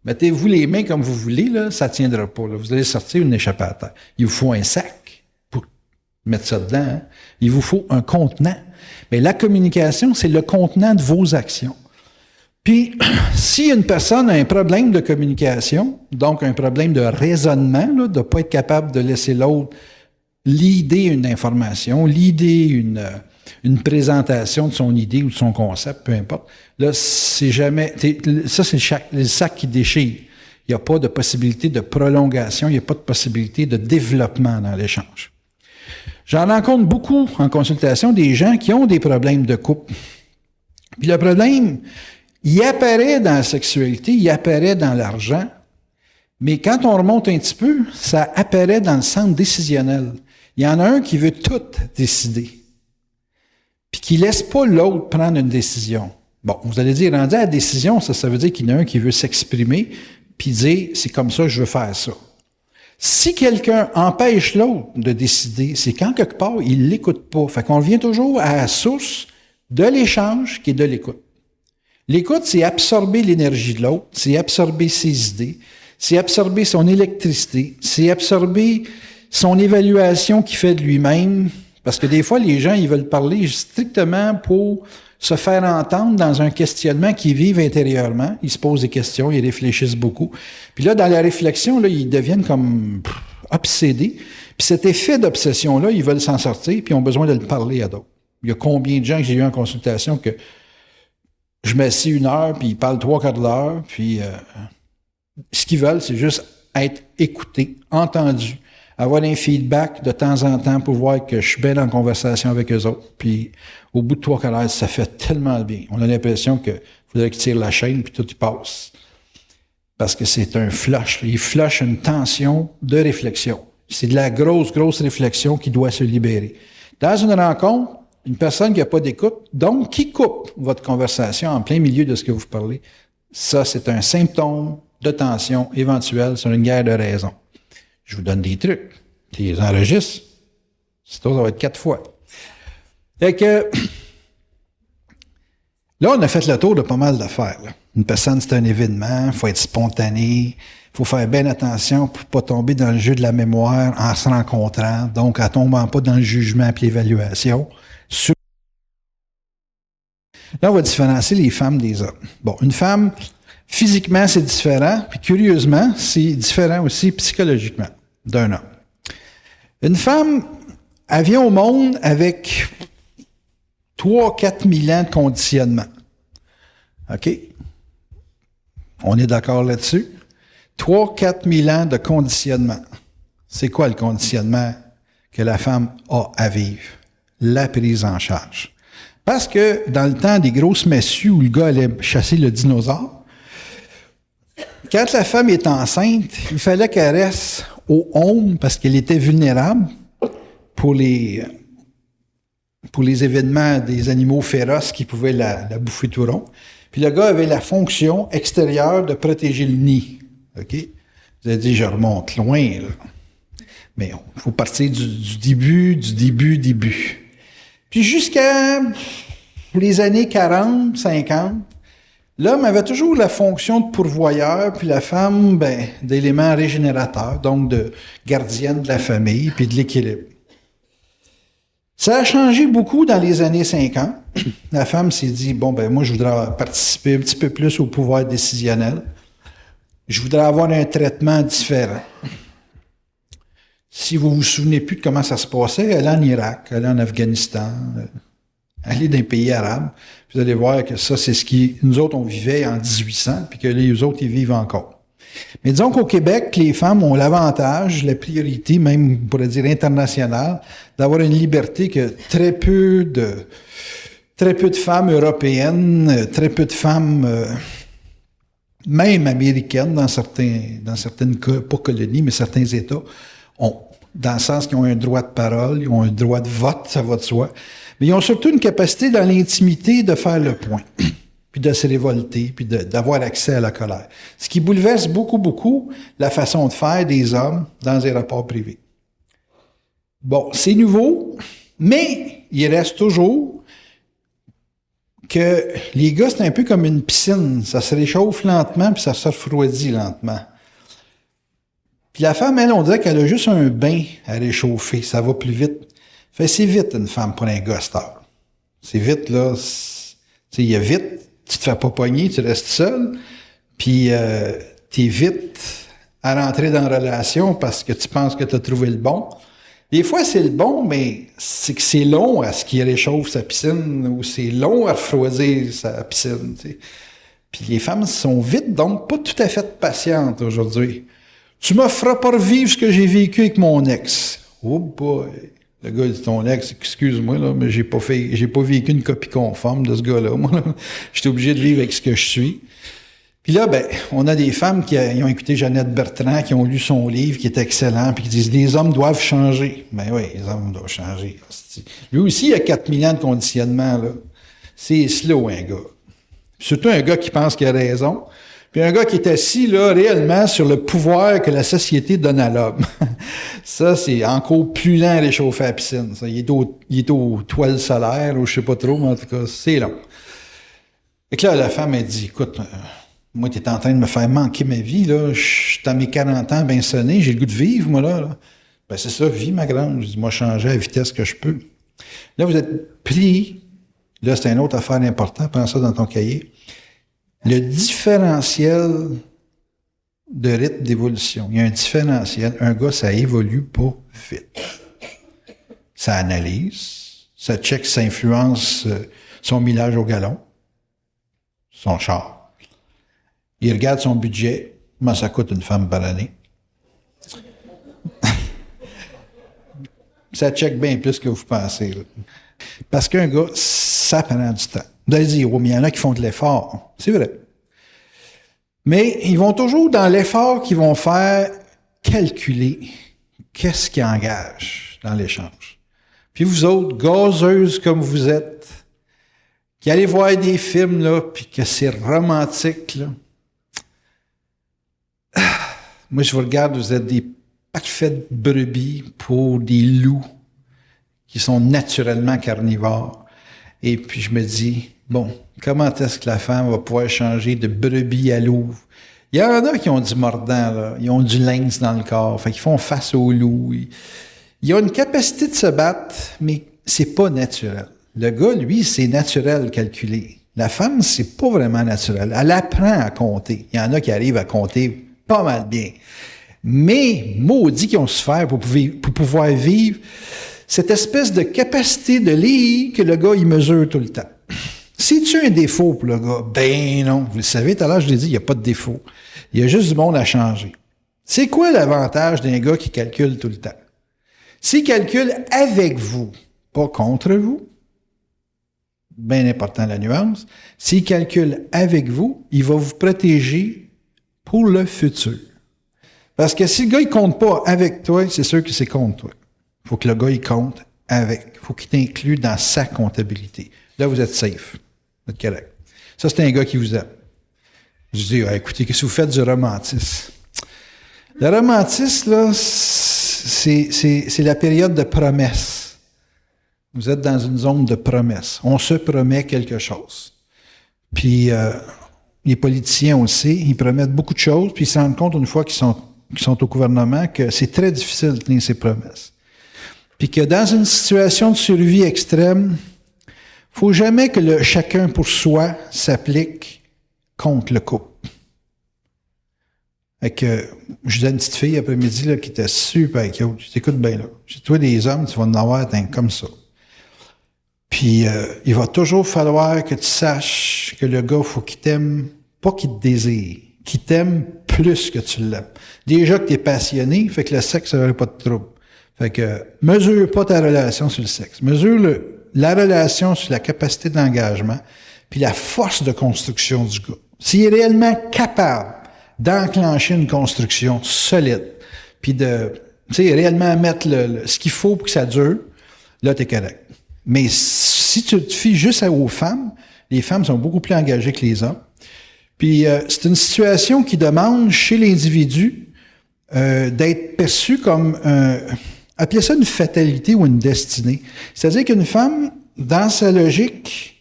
mettez-vous les mains comme vous voulez, là, ça ne tiendra pas. Là. Vous allez sortir une échappée à terre. Il vous faut un sac pour mettre ça dedans. Hein. Il vous faut un contenant. Mais la communication, c'est le contenant de vos actions. Puis, si une personne a un problème de communication, donc un problème de raisonnement, là, de ne pas être capable de laisser l'autre leader une information, leader une présentation de son idée ou de son concept, peu importe, là, c'est jamais... Ça, c'est le sac qui déchire. Il n'y a pas de possibilité de prolongation, il n'y a pas de possibilité de développement dans l'échange. J'en rencontre beaucoup en consultation des gens qui ont des problèmes de couple. Puis le problème, il apparaît dans la sexualité, il apparaît dans l'argent, mais quand on remonte un petit peu, ça apparaît dans le centre décisionnel. Il y en a un qui veut tout décider, puis qui ne laisse pas l'autre prendre une décision. Bon, vous allez dire, rendu à la décision, ça veut dire qu'il y en a un qui veut s'exprimer, puis dire, c'est comme ça, je veux faire ça. Si quelqu'un empêche l'autre de décider, c'est quand quelque part, il ne l'écoute pas. Fait qu'on revient toujours à la source de l'échange qui est de l'écoute. L'écoute, c'est absorber l'énergie de l'autre, c'est absorber ses idées, c'est absorber son électricité, c'est absorber son évaluation qu'il fait de lui-même, Parce que des fois, les gens, ils veulent parler strictement pour se faire entendre dans un questionnement qu'ils vivent intérieurement. Ils se posent des questions, ils réfléchissent beaucoup. Puis là, dans la réflexion, là, ils deviennent comme obsédés. Puis cet effet d'obsession-là, ils veulent s'en sortir, puis ils ont besoin de le parler à d'autres. Il y a combien de gens que j'ai eu en consultation que je m'assis 1 heure, puis ils parlent 3/4 d'heure, puis ce qu'ils veulent, c'est juste être écoutés, entendus, avoir un feedback de temps en temps pour voir que je suis bien en conversation avec eux autres. Puis au bout de 3/4 heures, ça fait tellement bien. On a l'impression qu'il faudrait qu'ils tirent la chaîne, puis tout y passe. Parce que c'est un flush. Il flush une tension de réflexion. C'est de la grosse réflexion qui doit se libérer. Dans une rencontre, une personne qui n'a pas d'écoute, donc qui coupe votre conversation en plein milieu de ce que vous parlez, ça, c'est un symptôme de tension éventuelle sur une guerre de raison. Je vous donne des trucs. Tu les enregistres. C'est ça va être 4 fois. Fait que, là, on a fait le tour de pas mal d'affaires. Là. Une personne, c'est un événement, il faut être spontané, il faut faire bien attention pour ne pas tomber dans le jeu de la mémoire en se rencontrant, donc en tombant pas dans le jugement et l'évaluation. Là, on va différencier les femmes des hommes. Bon, une femme, physiquement, c'est différent, puis curieusement, c'est différent aussi psychologiquement d'un homme. Une femme, elle vient au monde avec 3-4 000 ans de conditionnement. OK? On est d'accord là-dessus? 3-4 000 ans de conditionnement. C'est quoi le conditionnement que la femme a à vivre? La prise en charge. Parce que dans le temps des grosses messieurs où le gars allait chasser le dinosaure, quand la femme est enceinte, il fallait qu'elle reste au home parce qu'elle était vulnérable pour les événements des animaux féroces qui pouvaient la bouffer tout rond. Puis le gars avait la fonction extérieure de protéger le nid. OK? Vous avez dit, je remonte loin, là. Mais il faut partir du début. Puis jusqu'à les années 40, 50, l'homme avait toujours la fonction de pourvoyeur, puis la femme, d'élément régénérateur, donc de gardienne de la famille, puis de l'équilibre. Ça a changé beaucoup dans les années 50. La femme s'est dit, moi, je voudrais participer un petit peu plus au pouvoir décisionnel. Je voudrais avoir un traitement différent. Si vous vous souvenez plus de comment ça se passait, elle est en Irak, elle est en Afghanistan, elle est dans les pays arabes. Vous allez voir que ça, c'est ce qui, nous autres, on vivait en 1800, puis que les autres, ils vivent encore. Mais disons qu'au Québec, les femmes ont l'avantage, la priorité, même, on pourrait dire internationale, d'avoir une liberté que très peu de femmes européennes, très peu de femmes, même américaines, dans certaines, pas colonies, mais certains États, ont, dans le sens qu'ils ont un droit de parole, ils ont un droit de vote, ça va de soi, mais ils ont surtout une capacité dans l'intimité de faire le point, puis de se révolter, puis d'avoir accès à la colère. Ce qui bouleverse beaucoup la façon de faire des hommes dans les rapports privés. Bon, c'est nouveau, mais il reste toujours que les gars, c'est un peu comme une piscine. Ça se réchauffe lentement, puis ça se refroidit lentement. Puis la femme, elle, on dirait qu'elle a juste un bain à réchauffer. Ça va plus vite. Fait c'est vite, une femme, pour un gars, star. C'est vite, là. Il y a vite. Tu te fais pas pogner, tu restes seul. Puis t'es vite à rentrer dans la relation parce que tu penses que tu as trouvé le bon. Des fois, c'est le bon, mais c'est que c'est long à ce qu'il réchauffe sa piscine ou c'est long à refroidir sa piscine. T'sais. Puis les femmes sont vite, donc pas tout à fait patientes aujourd'hui. Tu me feras pas revivre ce que j'ai vécu avec mon ex. Oh boy! Le gars dit, ton ex, excuse-moi, là, mais j'ai pas vécu une copie conforme de ce gars-là. Moi, là, j'étais obligé de vivre avec ce que je suis. Puis là, on a des femmes qui ont écouté Jeannette Bertrand, qui ont lu son livre, qui est excellent, puis qui disent, les hommes doivent changer. Oui, les hommes doivent changer. Lui aussi, il a 4000 ans de conditionnement, là. C'est slow, un gars. Surtout un gars qui pense qu'il a raison. Puis un gars qui est assis, là, réellement, sur le pouvoir que la société donne à l'homme. Ça, c'est encore plus lent à réchauffer la piscine. Ça. Il est aux toiles solaires, ou je sais pas trop, mais en tout cas, c'est long. Et que là, la femme, elle dit, écoute, moi, t'es en train de me faire manquer ma vie, là. Je suis à mes 40 ans bien sonné, j'ai le goût de vivre, moi, là. C'est ça, vie, ma grande. Je dis, moi, changer à la vitesse que je peux. Là, vous êtes pris, là, c'est une autre affaire importante, prends ça dans ton cahier, le différentiel de rythme d'évolution. Il y a un différentiel. Un gars, ça évolue pas vite. Ça analyse, ça check, ça influence son millage au galon, son char. Il regarde son budget, comment ça coûte une femme par année. Ça check bien plus que vous pensez. Là. Parce qu'un gars, ça prend du temps. Vous allez dire, oh, mais il y en a qui font de l'effort. C'est vrai. Mais ils vont toujours, dans l'effort qu'ils vont faire, calculer qu'est-ce qui engage dans l'échange. Puis vous autres, gazeuses comme vous êtes, qui allez voir des films, là, puis que c'est romantique, là. Moi, je vous regarde, vous êtes des parfaites brebis pour des loups qui sont naturellement carnivores. Et puis, je me dis, bon, comment est-ce que la femme va pouvoir changer de brebis à loup? Il y en a qui ont du mordant, là. Ils ont du lynx dans le corps. Fait qu'ils font face au loup. Ils ont une capacité de se battre, mais c'est pas naturel. Le gars, lui, c'est naturel calculé. La femme, c'est pas vraiment naturel. Elle apprend à compter. Il y en a qui arrivent à compter pas mal bien. Mais, maudit qu'ils ont souffert pour pouvoir vivre cette espèce de capacité de lire que le gars, il mesure tout le temps. C'est-tu un défaut pour le gars? Ben non. Vous le savez, tout à l'heure, je l'ai dit, il n'y a pas de défaut. Il y a juste du monde à changer. C'est quoi l'avantage d'un gars qui calcule tout le temps? S'il calcule avec vous, pas contre vous, bien important la nuance, s'il calcule avec vous, il va vous protéger pour le futur. Parce que si le gars, il compte pas avec toi, c'est sûr que c'est contre toi. Il faut que le gars, il compte avec. Il faut qu'il t'inclue dans sa comptabilité. Là, vous êtes safe. Vous êtes correct. Ça, c'est un gars qui vous aime. Je dis, écoutez, qu'est-ce que vous faites du romantisme? Le romantisme, là, c'est la période de promesse. Vous êtes dans une zone de promesse. On se promet quelque chose. Puis, les politiciens, on le sait, ils promettent beaucoup de choses, puis ils se rendent compte une fois qu'ils sont au gouvernement que c'est très difficile de tenir ces promesses. Puis que dans une situation de survie extrême, il ne faut jamais que le chacun pour soi s'applique contre le couple. Fait que, je disais à une petite fille après-midi là, qui était super cute. Je t'écoute bien là. Je dis, toi, des hommes, tu vas en avoir comme ça. Puis, il va toujours falloir que tu saches que le gars, il faut qu'il t'aime, pas qu'il te désire, qu'il t'aime plus que tu l'aimes. Déjà que tu es passionné, fait que le sexe, ça n'aurait pas de trouble. Fait que, mesure pas ta relation sur le sexe. Mesure la relation sur la capacité d'engagement, puis la force de construction du gars. S'il est réellement capable d'enclencher une construction solide, puis de, tu sais, réellement mettre ce qu'il faut pour que ça dure, là, t'es correct. Mais si tu te fies juste aux femmes, les femmes sont beaucoup plus engagées que les hommes. Puis c'est une situation qui demande chez l'individu d'être perçu comme appelez ça une fatalité ou une destinée. C'est-à-dire qu'une femme, dans sa logique,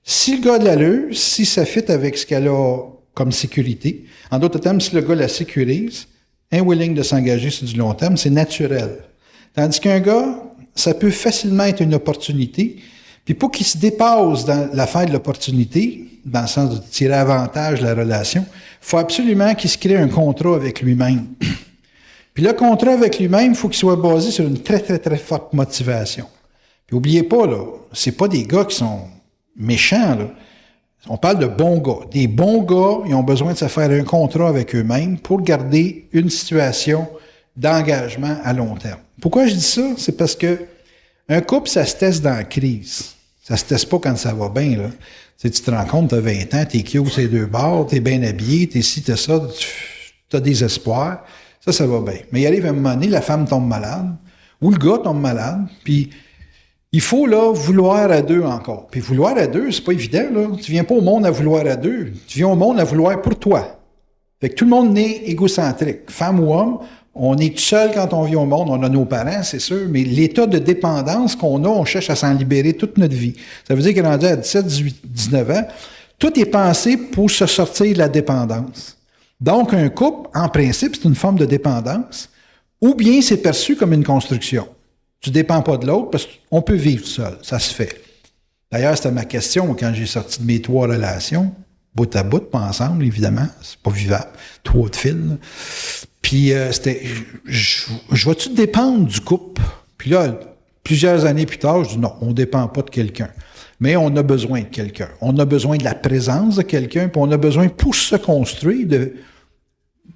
si le gars a de l'allure, si ça fit avec ce qu'elle a comme sécurité, en d'autres termes, si le gars la sécurise, willing de s'engager sur du long terme, c'est naturel. Tandis qu'un gars, ça peut facilement être une opportunité. Puis pour qu'il se dépasse dans l'affaire de l'opportunité, dans le sens de tirer avantage de la relation, il faut absolument qu'il se crée un contrat avec lui-même. Puis le contrat avec lui-même, il faut qu'il soit basé sur une très, très, très forte motivation. Puis oubliez pas, là, c'est pas des gars qui sont méchants, là. On parle de bons gars. Des bons gars, ils ont besoin de se faire un contrat avec eux-mêmes pour garder une situation d'engagement à long terme. Pourquoi je dis ça? C'est parce que un couple, ça se teste dans la crise. Ça se teste pas quand ça va bien, là. Tu te rends compte, t'as 20 ans, t'es cute ces deux bords, t'es bien habillé, t'es ci, t'es ça, t'as des espoirs. Ça va bien. Mais il arrive un moment donné, la femme tombe malade, ou le gars tombe malade, puis il faut, là, vouloir à deux encore. Puis vouloir à deux, c'est pas évident, là. Tu viens pas au monde à vouloir à deux. Tu viens au monde à vouloir pour toi. Fait que tout le monde naît égocentrique. Femme ou homme, on est tout seul quand on vit au monde. On a nos parents, c'est sûr, mais l'état de dépendance qu'on a, on cherche à s'en libérer toute notre vie. Ça veut dire qu'à rendu à 17, 18, 19 ans, tout est pensé pour se sortir de la dépendance. Donc, un couple, en principe, c'est une forme de dépendance, ou bien c'est perçu comme une construction. Tu ne dépends pas de l'autre parce qu'on peut vivre seul. Ça se fait. D'ailleurs, c'était ma question quand j'ai sorti de mes 3 relations, bout à bout, pas ensemble, évidemment. C'est pas vivable. 3 de fil. Là. Puis, c'était, je vais-tu dépendre du couple? Puis là, plusieurs années plus tard, je dis non, on ne dépend pas de quelqu'un. Mais on a besoin de quelqu'un. On a besoin de la présence de quelqu'un, puis on a besoin, pour se construire,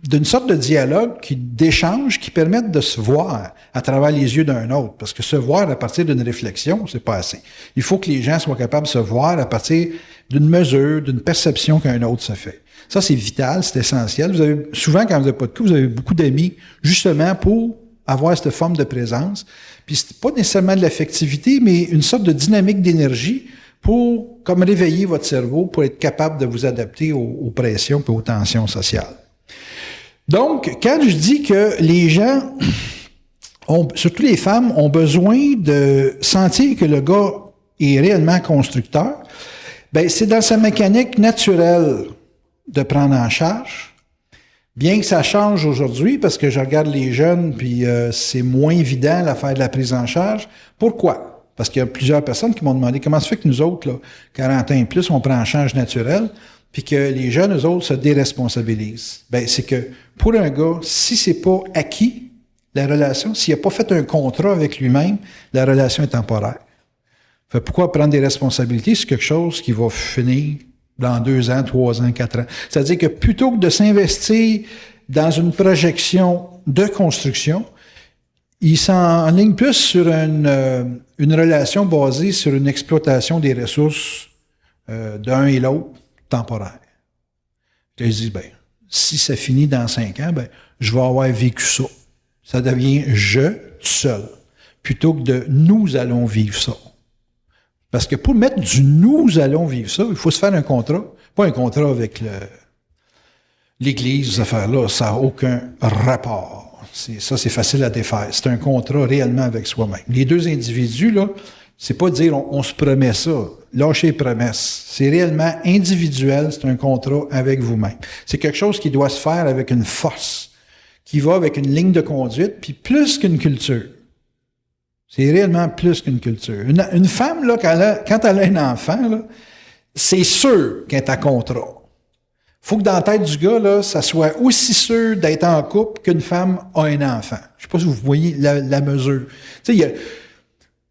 d'une sorte de dialogue, d'échange qui permette de se voir à travers les yeux d'un autre. Parce que se voir à partir d'une réflexion, c'est pas assez. Il faut que les gens soient capables de se voir à partir d'une mesure, d'une perception qu'un autre se fait. Ça, c'est vital, c'est essentiel. Vous avez, souvent, quand vous n'avez pas de couple, vous avez beaucoup d'amis, justement, pour avoir cette forme de présence. Puis c'est pas nécessairement de l'affectivité, mais une sorte de dynamique d'énergie pour, comme réveiller votre cerveau, pour être capable de vous adapter aux pressions et aux tensions sociales. Donc, quand je dis que les gens, surtout les femmes, ont besoin de sentir que le gars est réellement constructeur, ben c'est dans sa mécanique naturelle de prendre en charge, bien que ça change aujourd'hui, parce que je regarde les jeunes, puis c'est moins évident l'affaire de la prise en charge. Pourquoi? Parce qu'il y a plusieurs personnes qui m'ont demandé comment ça fait que nous autres, là, 40 ans et plus, on prend en charge naturel, puis que les jeunes, eux autres, se déresponsabilisent. Ben, c'est que pour un gars, si c'est pas acquis, la relation, s'il n'a pas fait un contrat avec lui-même, la relation est temporaire. Fait pourquoi prendre des responsabilités? C'est quelque chose qui va finir dans 2 ans, 3 ans, 4 ans. C'est-à-dire que plutôt que de s'investir dans une projection de construction, il s'enligne plus sur une relation basée sur une exploitation des ressources d'un et l'autre temporaire. Je dis, ben, si ça finit dans 5 ans, ben, je vais avoir vécu ça. Ça devient je, tout seul, plutôt que de nous allons vivre ça. Parce que pour mettre du nous allons vivre ça, il faut se faire un contrat. Pas un contrat avec l'Église, ces affaires-là, ça n'a aucun rapport. Ça, c'est facile à défaire. C'est un contrat réellement avec soi-même. Les 2 individus, là, c'est pas dire on se promet ça. Lâchez les promesses. C'est réellement individuel, c'est un contrat avec vous-même. C'est quelque chose qui doit se faire avec une force, qui va avec une ligne de conduite, puis plus qu'une culture. C'est réellement plus qu'une culture. Une femme, là, quand elle a un enfant, là, c'est sûr qu'elle est à contrat. Faut que dans la tête du gars, là, ça soit aussi sûr d'être en couple qu'une femme a un enfant. Je sais pas si vous voyez la mesure. Tu sais,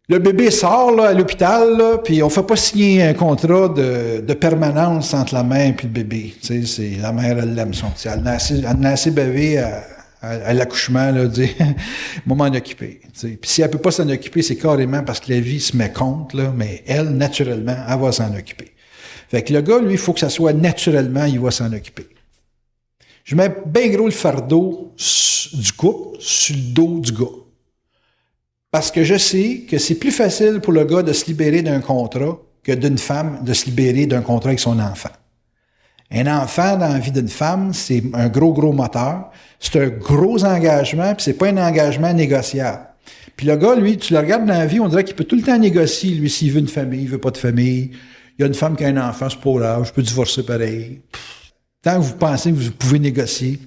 le bébé sort là, à l'hôpital, là, puis on fait pas signer un contrat de permanence entre la mère et le bébé. Tu sais, c'est la mère, elle l'aime son petit. Elle a assez bavé à l'accouchement, là, dire « moi m'en occuper ». Puis si elle peut pas s'en occuper, c'est carrément parce que la vie se met contre, là, mais elle, naturellement, elle va s'en occuper. Fait que le gars, lui, il faut que ça soit naturellement, il va s'en occuper. Je mets bien gros le fardeau du couple sur le dos du gars. Parce que je sais que c'est plus facile pour le gars de se libérer d'un contrat que d'une femme de se libérer d'un contrat avec son enfant. Un enfant dans la vie d'une femme, c'est un gros moteur. C'est un gros engagement, puis c'est pas un engagement négociable. Puis le gars, lui, tu le regardes dans la vie, on dirait qu'il peut tout le temps négocier, lui, s'il veut une famille, il veut pas de famille. Il y a une femme qui a un enfant, c'est pas grave, je peux divorcer pareil. Tant que vous pensez que vous pouvez négocier,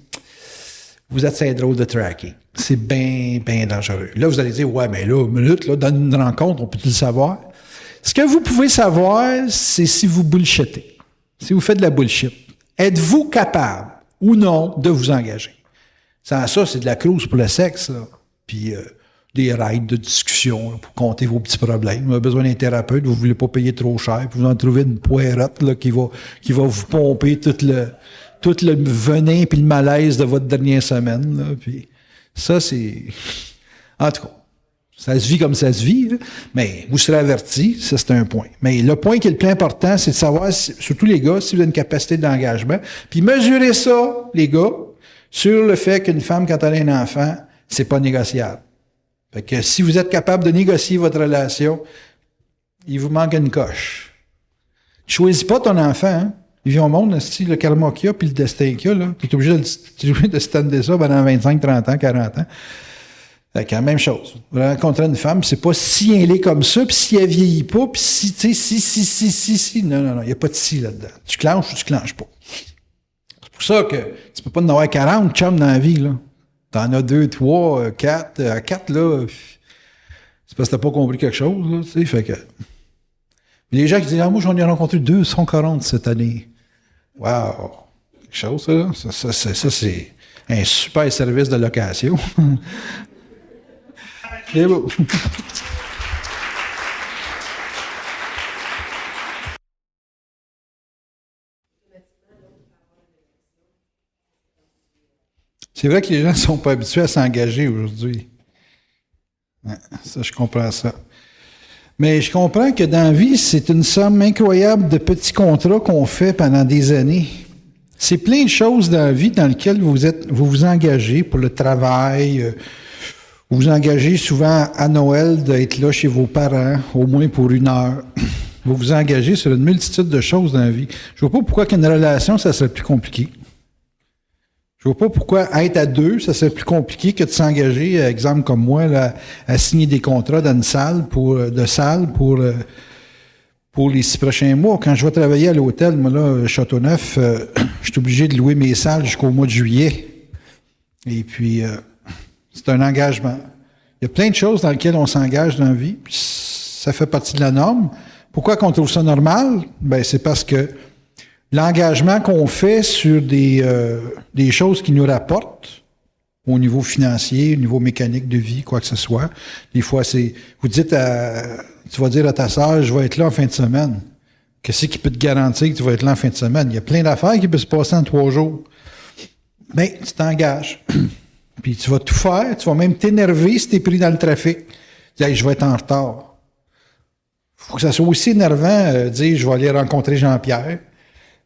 vous êtes très drôle de tracking. C'est bien dangereux. Là, vous allez dire, ouais, mais là, une minute, là, dans une rencontre, on peut tout le savoir. Ce que vous pouvez savoir, c'est si vous bullshittez. Si vous faites de la bullshit. Êtes-vous capable ou non de vous engager? Sans ça, c'est de la cruise pour le sexe, là. Puis des raids de discussion là, pour compter vos petits problèmes. Vous avez besoin d'un thérapeute, vous ne voulez pas payer trop cher, puis vous en trouvez une poirette là, qui va vous pomper tout le venin puis le malaise de votre dernière semaine. Là, puis ça, c'est... En tout cas, ça se vit comme ça se vit, là, mais vous serez avertis, ça c'est un point. Mais le point qui est le plus important, c'est de savoir, surtout les gars, si vous avez une capacité d'engagement, puis mesurez ça, les gars, sur le fait qu'une femme, quand elle a un enfant, c'est pas négociable. Fait que si vous êtes capable de négocier votre relation, il vous manque une coche. Tu choisis pas ton enfant, hein? Il vient au monde, le karma qu'il y a, puis le destin qu'il y a, là. Tu es obligé de stander ça pendant 25, 30 ans, 40 ans. Fait que la même chose. Vous rencontrez une femme, c'est pas si elle est comme ça, puis si elle vieillit pas, puis si, tu sais, si. Non, il n'y a pas de si là-dedans. Tu clenches ou tu clenches pas. C'est pour ça que tu peux pas en avoir 40 chums dans la vie, là. T'en as 2, 3, 4. À 4, là, C'est parce que t'as pas compris quelque chose, là, tu sais, fait que... Les gens qui disent, ah, moi, j'en ai rencontré 240 cette année. Wow! Quelque chose, ça, c'est un super service de location. C'est beau. C'est vrai que les gens ne sont pas habitués à s'engager aujourd'hui. Ouais, ça, je comprends ça. Mais je comprends que dans la vie, c'est une somme incroyable de petits contrats qu'on fait pendant des années. C'est plein de choses dans la vie dans lesquelles vous vous engagez pour le travail. Vous vous engagez souvent à Noël d'être là chez vos parents, au moins pour 1 heure. Vous vous engagez sur une multitude de choses dans la vie. Je vois pas pourquoi qu'une relation, ça serait plus compliqué. Je vois pas pourquoi être à 2, ça serait plus compliqué que de s'engager, exemple comme moi, là, à signer des contrats dans une salle pour les 6 prochains mois. Quand je vais travailler à l'hôtel, moi là, Châteauneuf, je suis obligé de louer mes salles jusqu'au mois de juillet. Et puis, c'est un engagement. Il y a plein de choses dans lesquelles on s'engage dans la vie, puis ça fait partie de la norme. Pourquoi qu'on trouve ça normal? Ben, c'est parce que l'engagement qu'on fait sur des choses qui nous rapportent au niveau financier, au niveau mécanique de vie, quoi que ce soit. Des fois, tu vas dire à ta sœur, je vais être là en fin de semaine. Qu'est-ce qui peut te garantir que tu vas être là en fin de semaine? Il y a plein d'affaires qui peuvent se passer en 3 jours. Mais tu t'engages. Puis tu vas tout faire. Tu vas même t'énerver si tu es pris dans le trafic. Tu dis, hey, je vais être en retard. Faut que ça soit aussi énervant de dire, je vais aller rencontrer Jean-Pierre.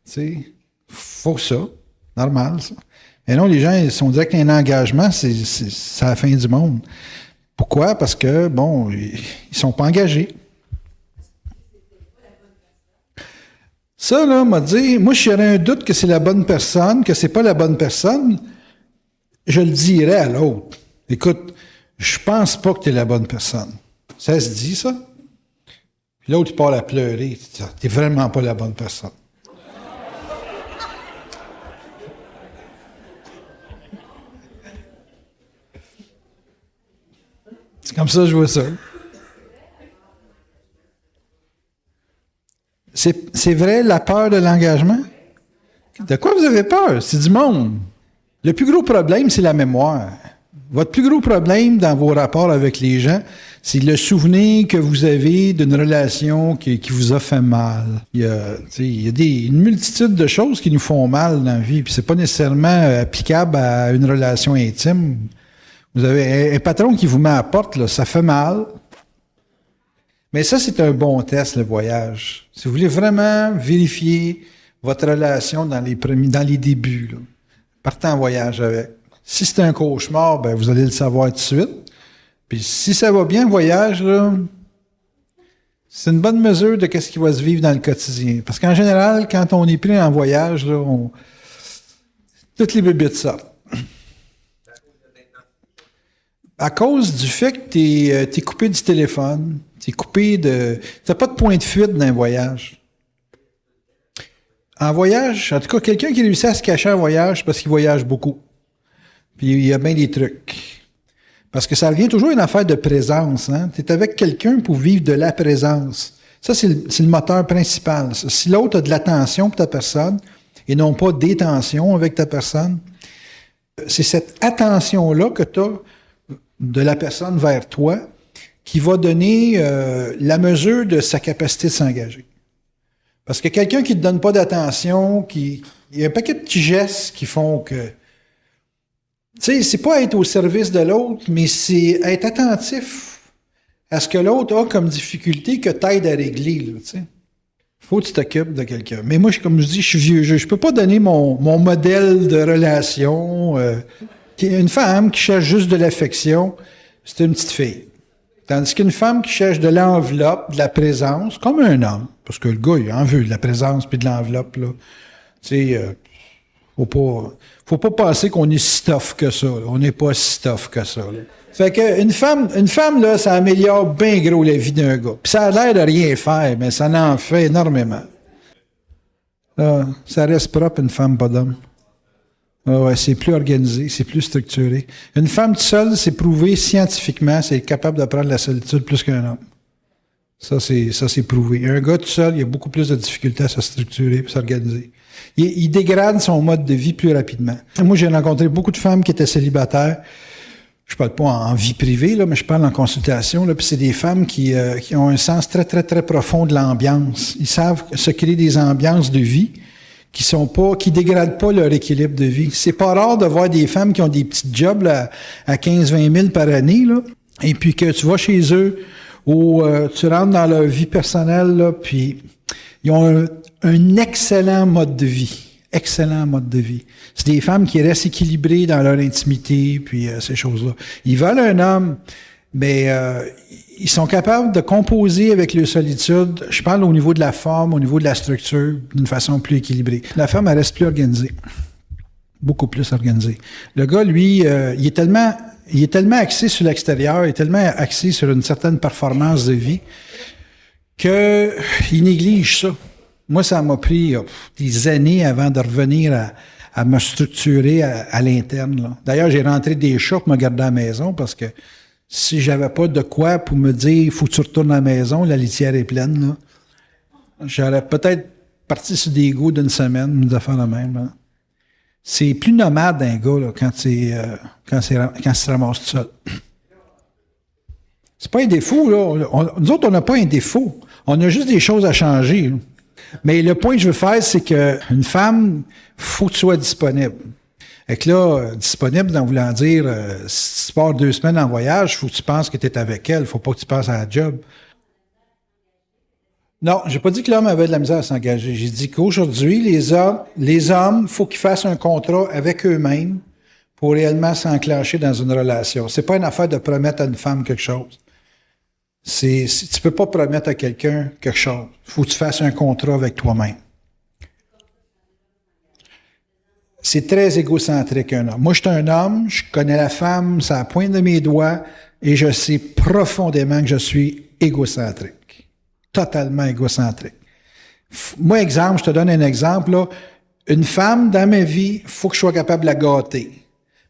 Tu sais, faut ça. Normal, ça. Mais non, les gens, on dirait qu'un engagement, c'est la fin du monde. Pourquoi? Parce que, bon, ils sont pas engagés. Ça, là, m'a dit, moi, si j'aurais un doute que c'est la bonne personne, que c'est pas la bonne personne, je le dirais à l'autre. Écoute, je pense pas que tu es la bonne personne. Ça se dit, ça? Puis l'autre, il part à pleurer. T'es vraiment pas la bonne personne. C'est comme ça que je vois ça. C'est vrai, la peur de l'engagement? De quoi vous avez peur? C'est du monde. Le plus gros problème, c'est la mémoire. Votre plus gros problème dans vos rapports avec les gens, c'est le souvenir que vous avez d'une relation qui vous a fait mal. Il y a une multitude de choses qui nous font mal dans la vie, puis c'est pas nécessairement applicable à une relation intime. Vous avez un patron qui vous met à la porte, là, ça fait mal. Mais ça, c'est un bon test, le voyage. Si vous voulez vraiment vérifier votre relation dans les débuts, là, partez en voyage avec. Si c'est un cauchemar, ben vous allez le savoir tout de suite. Puis si ça va bien, le voyage, là, c'est une bonne mesure de ce qui va se vivre dans le quotidien. Parce qu'en général, quand on est pris en voyage, là, toutes les bébites sortent. À cause du fait que t'es coupé du téléphone, t'as pas de point de fuite dans un voyage. En voyage, en tout cas, quelqu'un qui réussit à se cacher en voyage, c'est parce qu'il voyage beaucoup. Puis il y a bien des trucs. Parce que ça revient toujours à une affaire de présence. Hein? Tu es avec quelqu'un pour vivre de la présence. Ça, c'est le moteur principal. Ça. Si l'autre a de l'attention pour ta personne et non pas des tensions avec ta personne, c'est cette attention-là que tu as de la personne vers toi qui va donner la mesure de sa capacité de s'engager. Parce que quelqu'un qui ne te donne pas d'attention, il y a un paquet de petits gestes qui font que... Tu sais, c'est pas être au service de l'autre, mais c'est être attentif à ce que l'autre a comme difficulté que t'aides à régler, là, tu sais. Faut que tu t'occupes de quelqu'un. Mais moi, comme je dis, je suis vieux jeu. Je peux pas donner mon modèle de relation. Une femme qui cherche juste de l'affection, c'est une petite fille. Tandis qu'une femme qui cherche de l'enveloppe, de la présence, comme un homme, parce que le gars, il en veut de la présence puis de l'enveloppe, là. Tu sais, faut pas penser qu'on est si tough que ça. Là. On n'est pas si tough que ça. Là. Fait que une femme, là, ça améliore bien gros la vie d'un gars. Puis ça a l'air de rien faire, mais ça en fait énormément. Là, ça reste propre, une femme, pas d'homme. Ah ouais, c'est plus organisé, c'est plus structuré. Une femme toute seule, c'est prouvé scientifiquement, c'est capable de prendre la solitude plus qu'un homme. Ça c'est prouvé. Un gars tout seul, il a beaucoup plus de difficultés à se structurer et s'organiser. Il dégrade son mode de vie plus rapidement. Moi, j'ai rencontré beaucoup de femmes qui étaient célibataires. Je parle pas en vie privée, là, mais je parle en consultation. Là, puis c'est des femmes qui ont un sens très, très, très profond de l'ambiance. Ils savent se créer des ambiances de vie qui dégradent pas leur équilibre de vie. C'est pas rare de voir des femmes qui ont des petits jobs là, à 15-20 000 par année, là, et puis que tu vas chez eux ou tu rentres dans leur vie personnelle, là, puis ils ont un excellent mode de vie. Excellent mode de vie. C'est des femmes qui restent équilibrées dans leur intimité, puis ces choses-là. Ils veulent un homme, mais ils sont capables de composer avec leur solitude. Je parle au niveau de la forme, au niveau de la structure, d'une façon plus équilibrée. La femme, elle reste plus organisée. Beaucoup plus organisée. Le gars, lui, il est tellement axé sur l'extérieur, il est tellement axé sur une certaine performance de vie qu'il néglige ça. Moi, ça m'a pris des années avant de revenir à me structurer à l'interne, là. D'ailleurs, j'ai rentré des chats pour me garder à la maison parce que si j'avais pas de quoi pour me dire il faut que tu retournes à la maison, la litière est pleine, là, j'aurais peut-être parti sur des goûts d'une semaine, des affaires de même, là. C'est plus nomade un gars là, quand il se ramasse tout seul. C'est pas un défaut, là. Nous autres, on n'a pas un défaut. On a juste des choses à changer, là. Mais le point que je veux faire, c'est qu'une femme, faut que tu sois disponible. Et que là, disponible, en voulant dire, si tu pars 2 semaines en voyage, faut que tu penses que tu es avec elle, faut pas que tu passes à la job. Non, j'ai pas dit que l'homme avait de la misère à s'engager. J'ai dit qu'aujourd'hui, les hommes, faut qu'ils fassent un contrat avec eux-mêmes pour réellement s'enclencher dans une relation. C'est pas une affaire de promettre à une femme quelque chose. Tu peux pas promettre à quelqu'un quelque chose. Faut que tu fasses un contrat avec toi-même. C'est très égocentrique, un homme. Moi, je suis un homme, je connais la femme, c'est à la pointe de mes doigts, et je sais profondément que je suis égocentrique. Totalement égocentrique. Moi, exemple, je te donne un exemple, là. Une femme, dans ma vie, il faut que je sois capable de la gâter.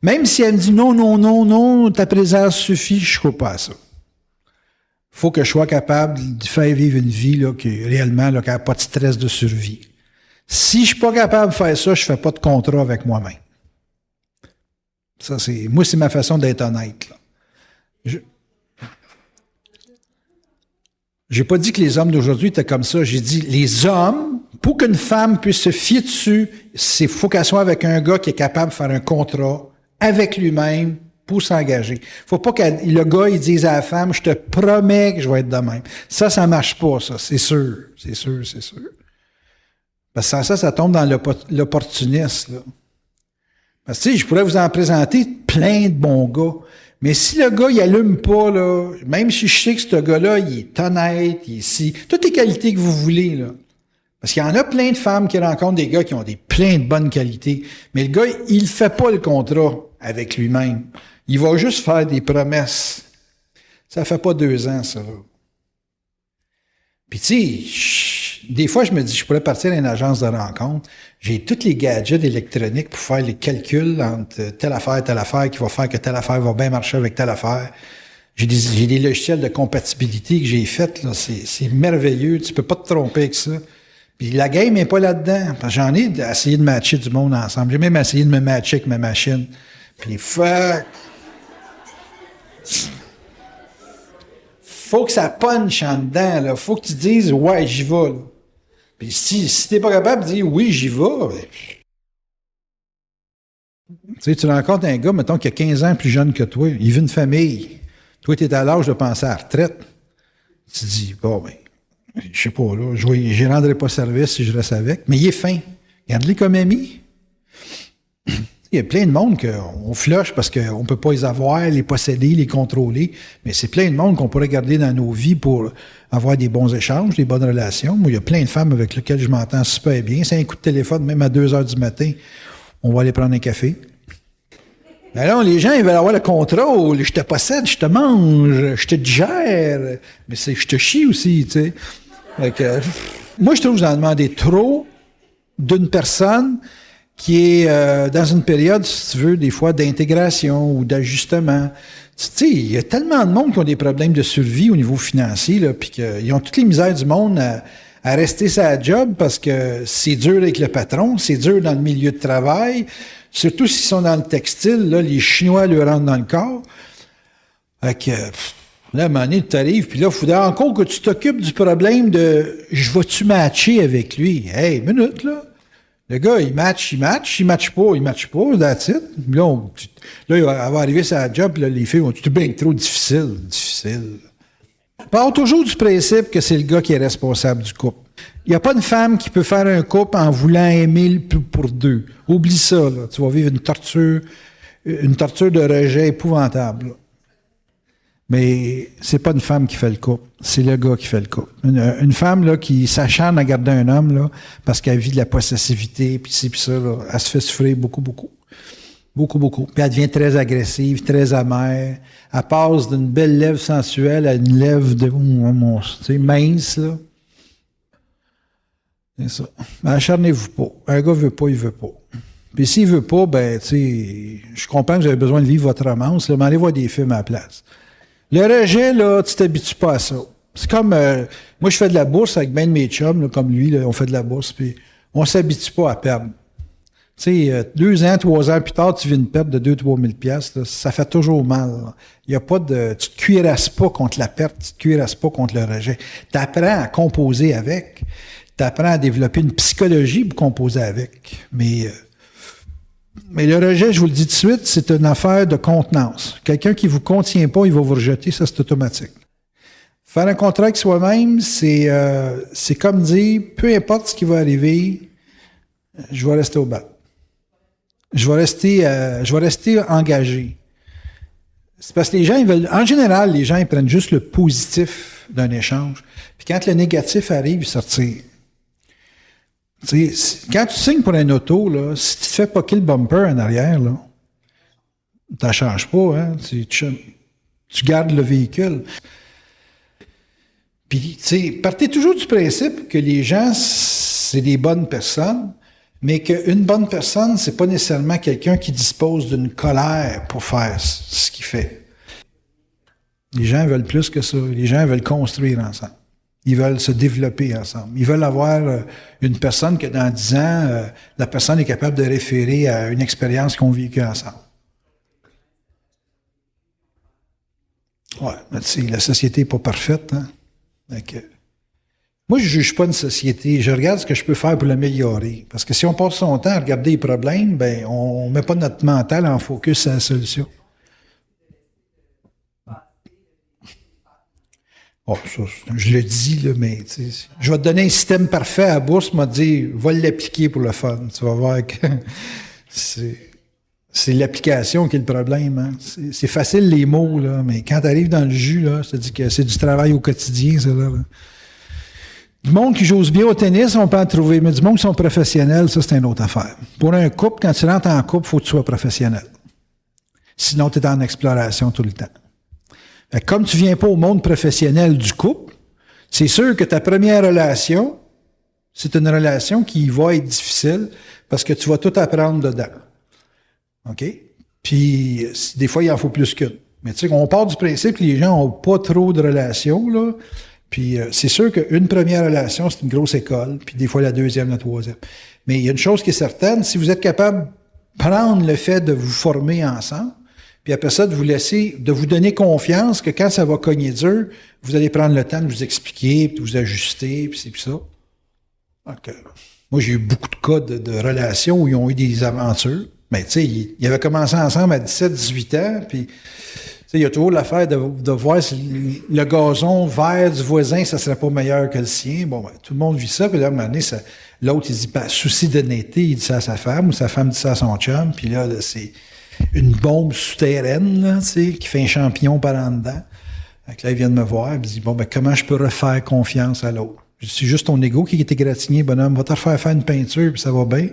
Même si elle me dit non, non, non, non, ta présence suffit, je ne crois pas à ça. Faut que je sois capable de faire vivre une vie là, qui réellement là, qui n'a pas de stress de survie. Si je suis pas capable de faire ça, je fais pas de contrat avec moi-même. Ça, moi, c'est ma façon d'être honnête, là. J'ai pas dit que les hommes d'aujourd'hui étaient comme ça. J'ai dit, les hommes, pour qu'une femme puisse se fier dessus, faut qu'elle soit avec un gars qui est capable de faire un contrat avec lui-même, pour s'engager. Faut pas que le gars, il dise à la femme, je te promets que je vais être de même. Ça marche pas, ça. C'est sûr. C'est sûr, c'est sûr. Parce que sans ça tombe dans l'opportunisme, là. Parce que, tu sais, je pourrais vous en présenter plein de bons gars. Mais si le gars, il allume pas, là, même si je sais que ce gars-là, il est honnête, il est si, toutes les qualités que vous voulez, là. Parce qu'il y en a plein de femmes qui rencontrent des gars qui ont plein de bonnes qualités. Mais le gars, il fait pas le contrat avec lui-même. Il va juste faire des promesses. Ça fait pas 2 ans, ça, là. Puis, tu sais, des fois, je me dis, je pourrais partir à une agence de rencontre. J'ai tous les gadgets électroniques pour faire les calculs entre telle affaire qui va faire que telle affaire va bien marcher avec telle affaire. J'ai des logiciels de compatibilité que j'ai faits, là. C'est merveilleux. Tu peux pas te tromper avec ça. Puis la game n'est pas là-dedans. Parce que j'en ai essayé de matcher du monde ensemble. J'ai même essayé de me matcher avec ma machine. Puis fuck! Faut que ça punch en dedans, là. Faut que tu dises, ouais, j'y vais, là. Puis si t'es pas capable de dire, oui, j'y vais, ben... Tu sais, tu rencontres un gars, mettons, qui a 15 ans plus jeune que toi. Il vit une famille. Toi, t'es à l'âge de penser à la retraite. Tu te dis, bon, ben, je sais pas, là, je rendrai pas service si je reste avec. Mais il est fin. Garde-les comme ami. Il y a plein de monde qu'on flush parce qu'on ne peut pas les avoir, les posséder, les contrôler. Mais c'est plein de monde qu'on pourrait garder dans nos vies pour avoir des bons échanges, des bonnes relations. Moi, il y a plein de femmes avec lesquelles je m'entends super bien. C'est un coup de téléphone, même à 2 heures du matin, on va aller prendre un café. Mais là, les gens, ils veulent avoir le contrôle. Je te possède, je te mange, je te digère. Mais je te chie aussi, tu sais. Moi, je trouve que vous en demandez trop d'une personne qui est dans une période, si tu veux, des fois d'intégration ou d'ajustement. Tu sais, il y a tellement de monde qui ont des problèmes de survie au niveau financier, là, puis qu'ils ont toutes les misères du monde à rester sa job parce que c'est dur avec le patron, c'est dur dans le milieu de travail, surtout s'ils sont dans le textile, là, les Chinois leur rentrent dans le corps. Fait que, là, à un moment donné, tu arrives, puis là, il faudrait encore que tu t'occupes du problème de « je vais-tu matcher avec lui? » Hey, minute, là. Le gars, il match pas, that's it. Là, il va arriver sur la job, puis là, les filles vont tout bien trop difficile. Je pars toujours du principe que c'est le gars qui est responsable du couple. Il n'y a pas une femme qui peut faire un couple en voulant aimer pour deux. Oublie ça, là. Tu vas vivre une torture de rejet épouvantable, là. Mais c'est pas une femme qui fait le couple, c'est le gars qui fait le couple. Une femme là qui s'acharne à garder un homme là parce qu'elle vit de la possessivité puis ci puis ça là, elle se fait souffrir beaucoup. Puis elle devient très agressive, très amère. Elle passe d'une belle lèvre sensuelle à une lèvre de mince là. C'est ça. Acharnez-vous pas. Un gars veut pas, il veut pas. Puis s'il veut pas, ben tu sais, je comprends que vous avez besoin de vivre votre romance, là, mais allez voir des films à la place. Le rejet, là, tu t'habitues pas à ça. C'est comme, moi, je fais de la bourse avec ben de mes chums, là, comme lui, là, on fait de la bourse, puis on s'habitue pas à perdre. Tu sais, 2 ans, 3 ans plus tard, tu vis une perte de 2 000 à 3 000 piastres, ça fait toujours mal. Il y a pas de, tu te cuirasses pas contre la perte, tu te cuirasses pas contre le rejet. Tu apprends à composer avec. Tu apprends à développer une psychologie pour composer avec. Mais le rejet, je vous le dis tout de suite, c'est une affaire de contenance. Quelqu'un qui vous contient pas, il va vous rejeter, ça c'est automatique. Faire un contrat avec soi-même, c'est comme dire, peu importe ce qui va arriver, je vais rester au bas. Je vais rester engagé. C'est parce que les gens, ils veulent, en général, les gens, ils prennent juste le positif d'un échange. Puis quand le négatif arrive, ils sortent. Tu sais, quand tu signes pour un auto, là, si tu te fais poquer le bumper en arrière, là, t'en changes pas, hein? Tu gardes le véhicule. Puis, tu sais, partez toujours du principe que les gens, c'est des bonnes personnes, mais qu'une bonne personne, c'est pas nécessairement quelqu'un qui dispose d'une colère pour faire ce qu'il fait. Les gens veulent plus que ça. Les gens veulent construire ensemble. Ils veulent se développer ensemble. Ils veulent avoir une personne que dans 10 ans, la personne est capable de référer à une expérience qu'on vécue ensemble. Ouais, mais tu sais, la société n'est pas parfaite, hein? Donc, moi, je ne juge pas une société. Je regarde ce que je peux faire pour l'améliorer. Parce que si on passe son temps à regarder les problèmes, ben, on ne met pas notre mental en focus sur la solution. Oh, ça, je le dis, là, mais je vais te donner un système parfait à la bourse, m'a dit, va l'appliquer pour le fun. Tu vas voir que c'est l'application qui est le problème. Hein. C'est facile les mots, là, mais quand tu arrives dans le jus, là, ça dit que c'est du travail au quotidien, ça là. Du monde qui joue bien au tennis, on peut en trouver, mais du monde qui sont professionnels, ça, c'est une autre affaire. Pour un couple, quand tu rentres en couple, il faut que tu sois professionnel. Sinon, tu es en exploration tout le temps. Fait que comme tu viens pas au monde professionnel du couple, c'est sûr que ta première relation, c'est une relation qui va être difficile parce que tu vas tout apprendre dedans. OK? Puis, des fois, il en faut plus qu'une. Mais tu sais, on part du principe que les gens n'ont pas trop de relations, là. Puis, c'est sûr qu'une première relation, c'est une grosse école. Puis, des fois, la deuxième, la troisième. Mais il y a une chose qui est certaine, si vous êtes capable de prendre le fait de vous former ensemble, puis après ça, de vous donner confiance que quand ça va cogner dur, vous allez prendre le temps de vous expliquer, puis de vous ajuster, puis c'est puis ça. Donc, moi, j'ai eu beaucoup de cas de relations où ils ont eu des aventures. Mais tu sais, ils avaient commencé ensemble à 17-18 ans, puis il y a toujours l'affaire de voir si le gazon vert du voisin, ça serait pas meilleur que le sien. Bon, ben, tout le monde vit ça, puis là, à un moment donné, l'autre, il dit, souci d'honnêteté, il dit ça à sa femme, ou sa femme dit ça à son chum, puis là c'est une bombe souterraine, là, tu sais, qui fait un champignon par en dedans. Donc là, il vient de me voir, il me dit, bon, ben, comment je peux refaire confiance à l'autre? C'est juste ton ego qui est égratigné, bonhomme, va te refaire faire une peinture, puis ça va bien.